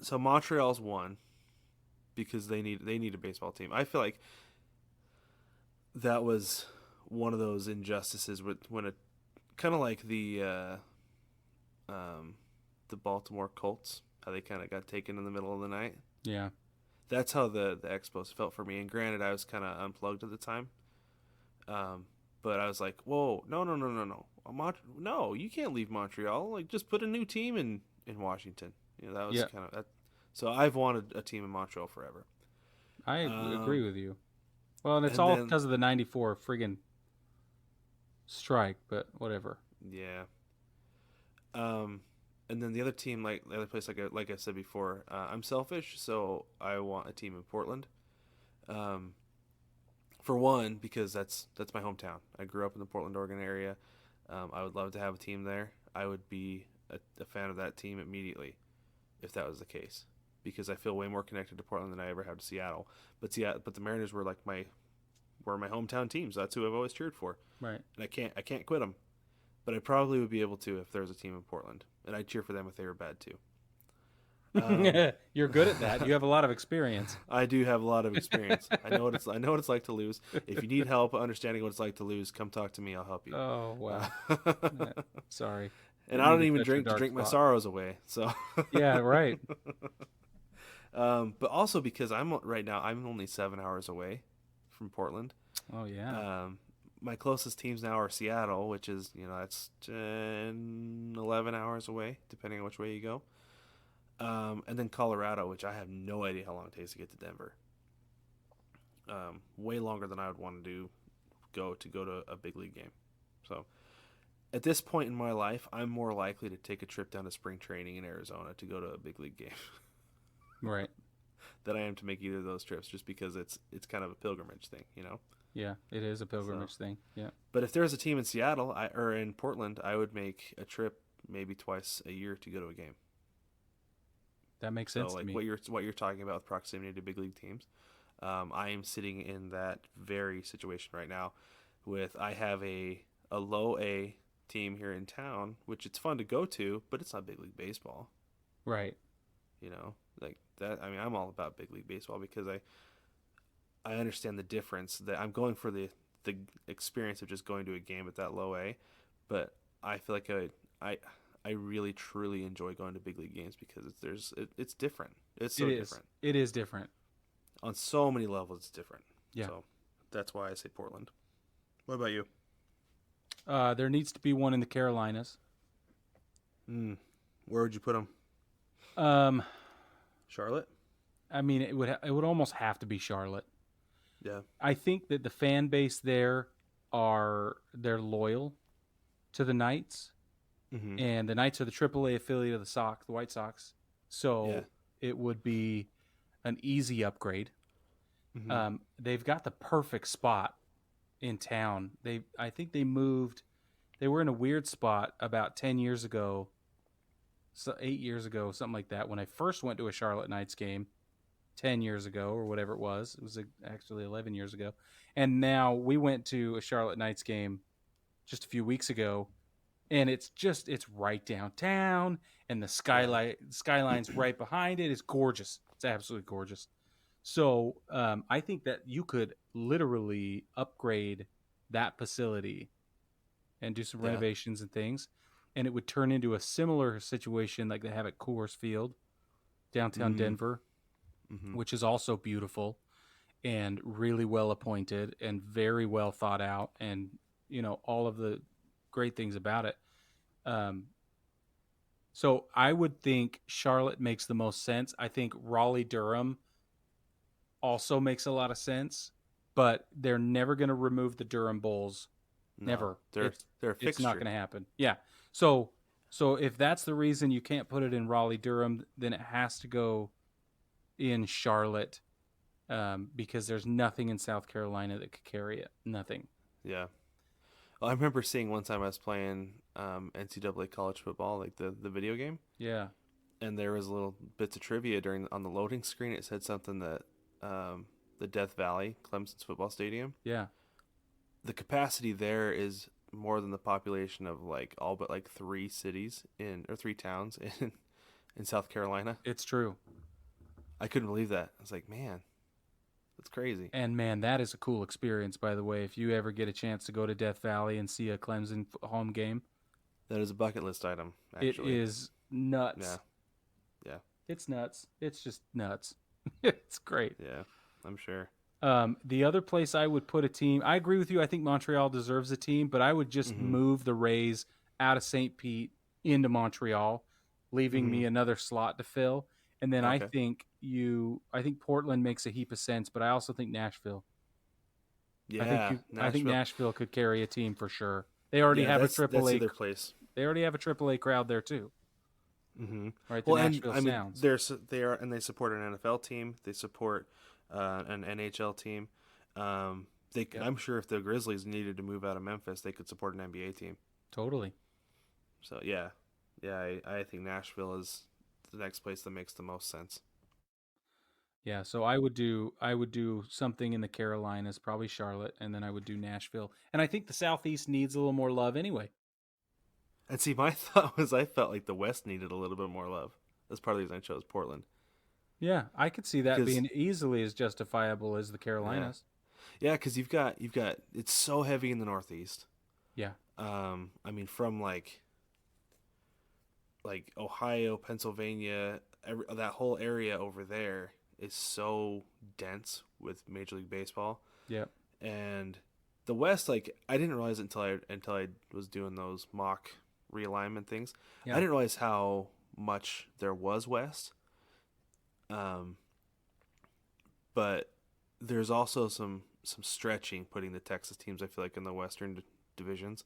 So Montreal's one because they need a baseball team. I feel like that was one of those injustices when it kind of like the Baltimore Colts, how they kind of got taken in the middle of the night. Yeah. That's how the Expos felt for me. And granted, I was kind of unplugged at the time. But I was like, whoa, no. No, you can't leave Montreal. Like, just put a new team in Washington. That was kind of that. So I've wanted a team in Montreal forever. I agree with you. Well, and it's and all then- because of the 94 friggin' strike, but whatever. Yeah. And then the other team, like the other place, like I said before, I'm selfish, so I want a team in Portland. For one, because that's my hometown. I grew up in the Portland, Oregon area. I would love to have a team there. I would be a fan of that team immediately, if that was the case, because I feel way more connected to Portland than I ever have to Seattle. But the Mariners were like my hometown teams. That's who I've always cheered for. Right. And I can't quit them. But I probably would be able to if there was a team in Portland, and I'd cheer for them if they were bad too. You're good at that. You have a lot of experience. I do have a lot of experience. I know what it's like to lose. If you need help understanding what it's like to lose, come talk to me. I'll help you. Oh, wow. Sorry. And I don't Didn't even touch your drink to dark drink my spot. sorrows away. So Yeah, right. but also because I'm only 7 hours away from Portland. Oh, yeah. My closest teams now are Seattle, which is, that's 10, 11 hours away, depending on which way you go. And then Colorado, which I have no idea how long it takes to get to Denver. Way longer than I would want to go to a big league game. So at this point in my life, I'm more likely to take a trip down to spring training in Arizona to go to a big league game Right. than I am to make either of those trips, just because it's kind of a pilgrimage thing, Yeah, it is a pilgrimage thing. Yeah. But if there was a team in Seattle or in Portland, I would make a trip maybe twice a year to go to a game. That makes So sense to like me. what you're talking about with proximity to big league teams, I am sitting in that very situation right now. I have a low A team here in town, which it's fun to go to, but it's not big league baseball. Right. Like that. I mean, I'm all about big league baseball because I understand the difference. That I'm going for the experience of just going to a game at that low A, but I feel like I really truly enjoy going to big league games because it's different. It's so different. It is different. On so many levels. It's different. Yeah. So that's why I say Portland. What about you? There needs to be one in the Carolinas. Where would you put them? Charlotte? I mean, it would almost have to be Charlotte. Yeah. I think that the fan base there they're loyal to the Knights, Mm-hmm. and the Knights are the AAA affiliate of the White Sox. So it would be an easy upgrade. Mm-hmm. They've got the perfect spot in town. I think they moved. They were in a weird spot about 10 years ago, 8 years ago, something like that. When I first went to a Charlotte Knights game 10 years ago or whatever it was actually 11 years ago. And now we went to a Charlotte Knights game just a few weeks ago, and it's right downtown, and the skyline's right behind it. It's gorgeous. It's absolutely gorgeous. So I think that you could literally upgrade that facility and do some renovations and things. and it would turn into a similar situation like they have at Coors Field, downtown Denver, which is also beautiful and really well appointed and very well thought out, and all of the great things about it. So I would think Charlotte makes the most sense. I think Raleigh Durham also makes a lot of sense, but they're never going to remove the Durham Bulls. No, Never. They're a fixture. It's not going to happen. Yeah. So if that's the reason you can't put it in Raleigh Durham, then it has to go in Charlotte, because there's nothing in South Carolina that could carry it. Nothing. Yeah. Well, I remember seeing one time I was playing NCAA college football, like the video game. Yeah. And there was little bits of trivia on the loading screen. It said something that the Death Valley, Clemson's football stadium. Yeah. The capacity there is more than the population of all but 3 cities or 3 towns in South Carolina. It's true. I couldn't believe that. I was like, man, that's crazy. And man, that is a cool experience, by the way. If you ever get a chance to go to Death Valley and see a Clemson home game, That is a bucket list item, actually. it is nuts. Yeah. It's nuts. It's just nuts. It's great. Yeah, I'm sure. The other place I would put a team, I agree with you. I think Montreal deserves a team, but I would just move the Rays out of St. Pete into Montreal, leaving me another slot to fill. And then Okay. I think Portland makes a heap of sense, but I also think Nashville. Yeah, I think Nashville could carry a team for sure. They already have a that's AAA. their place. They already have a AAA crowd there too. Mm-hmm. Right, the Well, and Nashville I mean, Sounds. they support an NFL team. They support an NHL team. I'm sure if the Grizzlies needed to move out of Memphis, they could support an NBA team. Totally. So yeah, I think Nashville is the next place that makes the most sense. Yeah, so I would do something in the Carolinas, probably Charlotte, and then I would do Nashville. And I think the Southeast needs a little more love anyway. And see, my thought was I felt like the West needed a little bit more love. That's part of the reason I chose Portland. Yeah, I could see that 'Cause- being easily as justifiable as the Carolinas. Yeah, because you've got it's so heavy in the Northeast. Yeah. I mean, from like Ohio, Pennsylvania, that whole area over there is so dense with Major League Baseball. Yep. And the West, I didn't realize it until I was doing those mock realignment things. Yeah. I didn't realize how much there was West. But there's also some stretching putting the Texas teams, I feel like, in the Western divisions.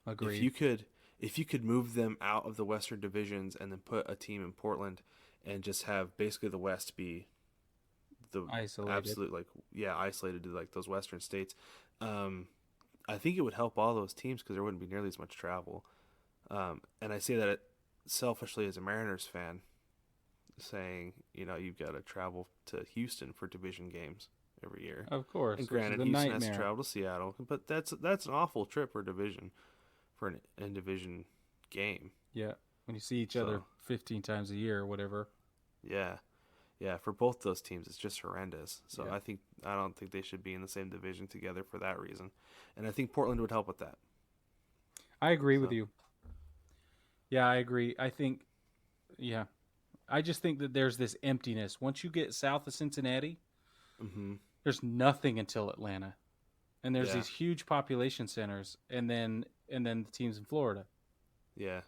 Agreed. If you could move them out of the Western divisions and then put a team in Portland and just have basically the West be the Isolated. absolute isolated to those Western states, I think it would help all those teams because there wouldn't be nearly as much travel. And I say that selfishly as a Mariners fan, saying you've got to travel to Houston for division games every year. Of course. And which is granted, the Houston has nightmare. to travel to Seattle, but that's an awful trip for a division, for an in-division game. Yeah. When you see each other 15 times a year or whatever. Yeah, for both those teams, it's just horrendous. So Yeah. I don't think they should be in the same division together for that reason, and I think Portland would help with that. I agree with you. Yeah, I agree. I just think that there's this emptiness. Once you get south of Cincinnati, there's nothing until Atlanta. And there's these huge population centers, and then the teams in Florida. Yeah.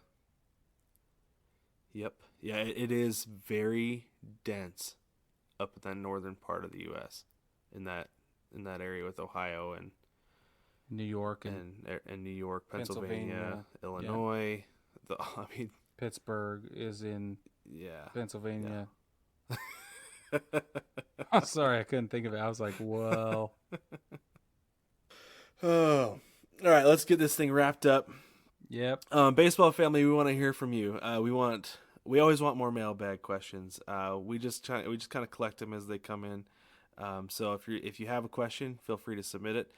Yep. Yeah, it is very dense up in that northern part of the U.S. in that area with Ohio and New York and New York, Pennsylvania, Pennsylvania, Illinois. Pittsburgh is in Yeah. Pennsylvania. I'm sorry, I couldn't think of it. I was like, well. Oh, all right. Let's get this thing wrapped up. Yep. Baseball family, we want to hear from you. We always want more mailbag questions. We just kind of collect them as they come in. So if you have a question, feel free to submit it.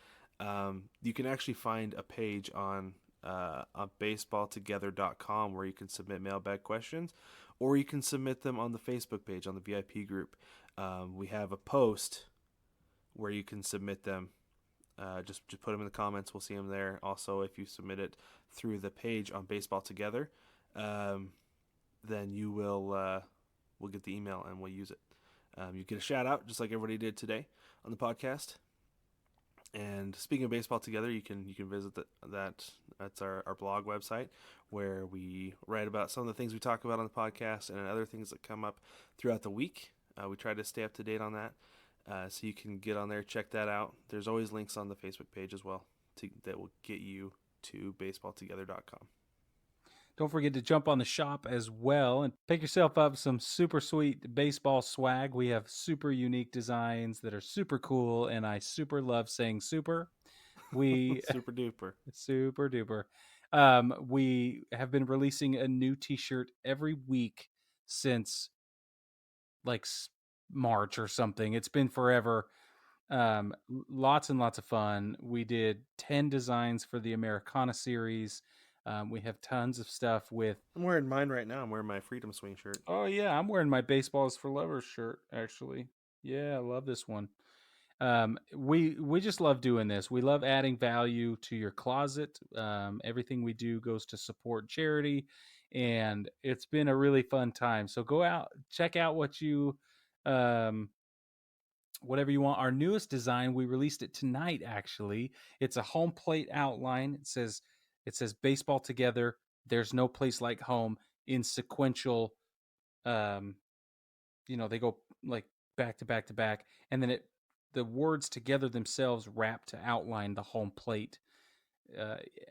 You can actually find a page on baseballtogether.com where you can submit mailbag questions, or you can submit them on the Facebook page on the VIP group. We have a post where you can submit them just put them in the comments. We'll see them there. Also, if you submit it through the page on Baseball Together, then you will we'll get the email and we'll use it. You get a shout out just like everybody did today on the podcast. And speaking of Baseball Together, you can visit that's our blog website where we write about some of the things we talk about on the podcast and other things that come up throughout the week. We try to stay up to date on that, so you can get on there, check that out. There's always links on the Facebook page as well that will get you to baseballtogether.com. Don't forget to jump on the shop as well and pick yourself up some super sweet baseball swag. We have super unique designs that are super cool, and I super love saying super. We Super duper. super duper. We have been releasing a new t-shirt every week since like March or something. It's been forever. Lots and lots of fun. We did 10 designs for the Americana series. We have tons of stuff with. I'm wearing mine right now. I'm wearing my Freedom Swing shirt. Oh yeah, I'm wearing my Baseballs for Lovers shirt actually. Yeah, I love this one. We just love doing this. We love adding value to your closet. Everything we do goes to support charity, and it's been a really fun time. So go out, check out what you, whatever you want. Our newest design, we released it tonight. Actually, it's a home plate outline. It says Baseball Together. There's no place like home in sequential. They go like back to back to back, and then the words together themselves wrap to outline the home plate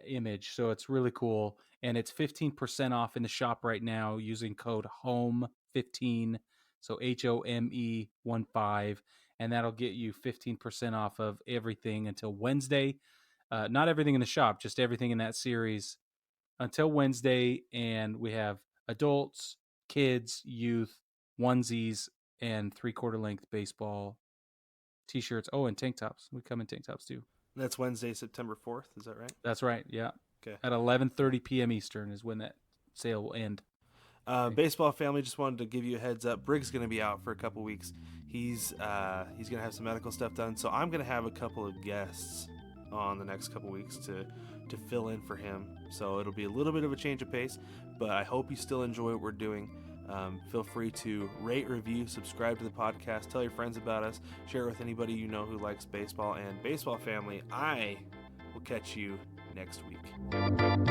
image. So it's really cool, and it's 15% off in the shop right now using code HOME15. So HOME15, and that'll get you 15% off of everything until Wednesday. Not everything in the shop, just everything in that series until Wednesday. And we have adults, kids, youth, onesies, and 3/4 length baseball t-shirts. Oh, and tank tops. We come in tank tops too. That's Wednesday, September 4th. Is that right? That's right. Yeah. Okay. At 11:30 p.m. Eastern is when that sale will end. Baseball family, just wanted to give you a heads up. Brig's going to be out for a couple weeks. He's going to have some medical stuff done, so I'm going to have a couple of guests on the next couple weeks to fill in for him. So it'll be a little bit of a change of pace, but I hope you still enjoy what we're doing. Feel free to rate, review, subscribe to the podcast, tell your friends about us, share it with anybody you know who likes baseball. And baseball family, I will catch you next week.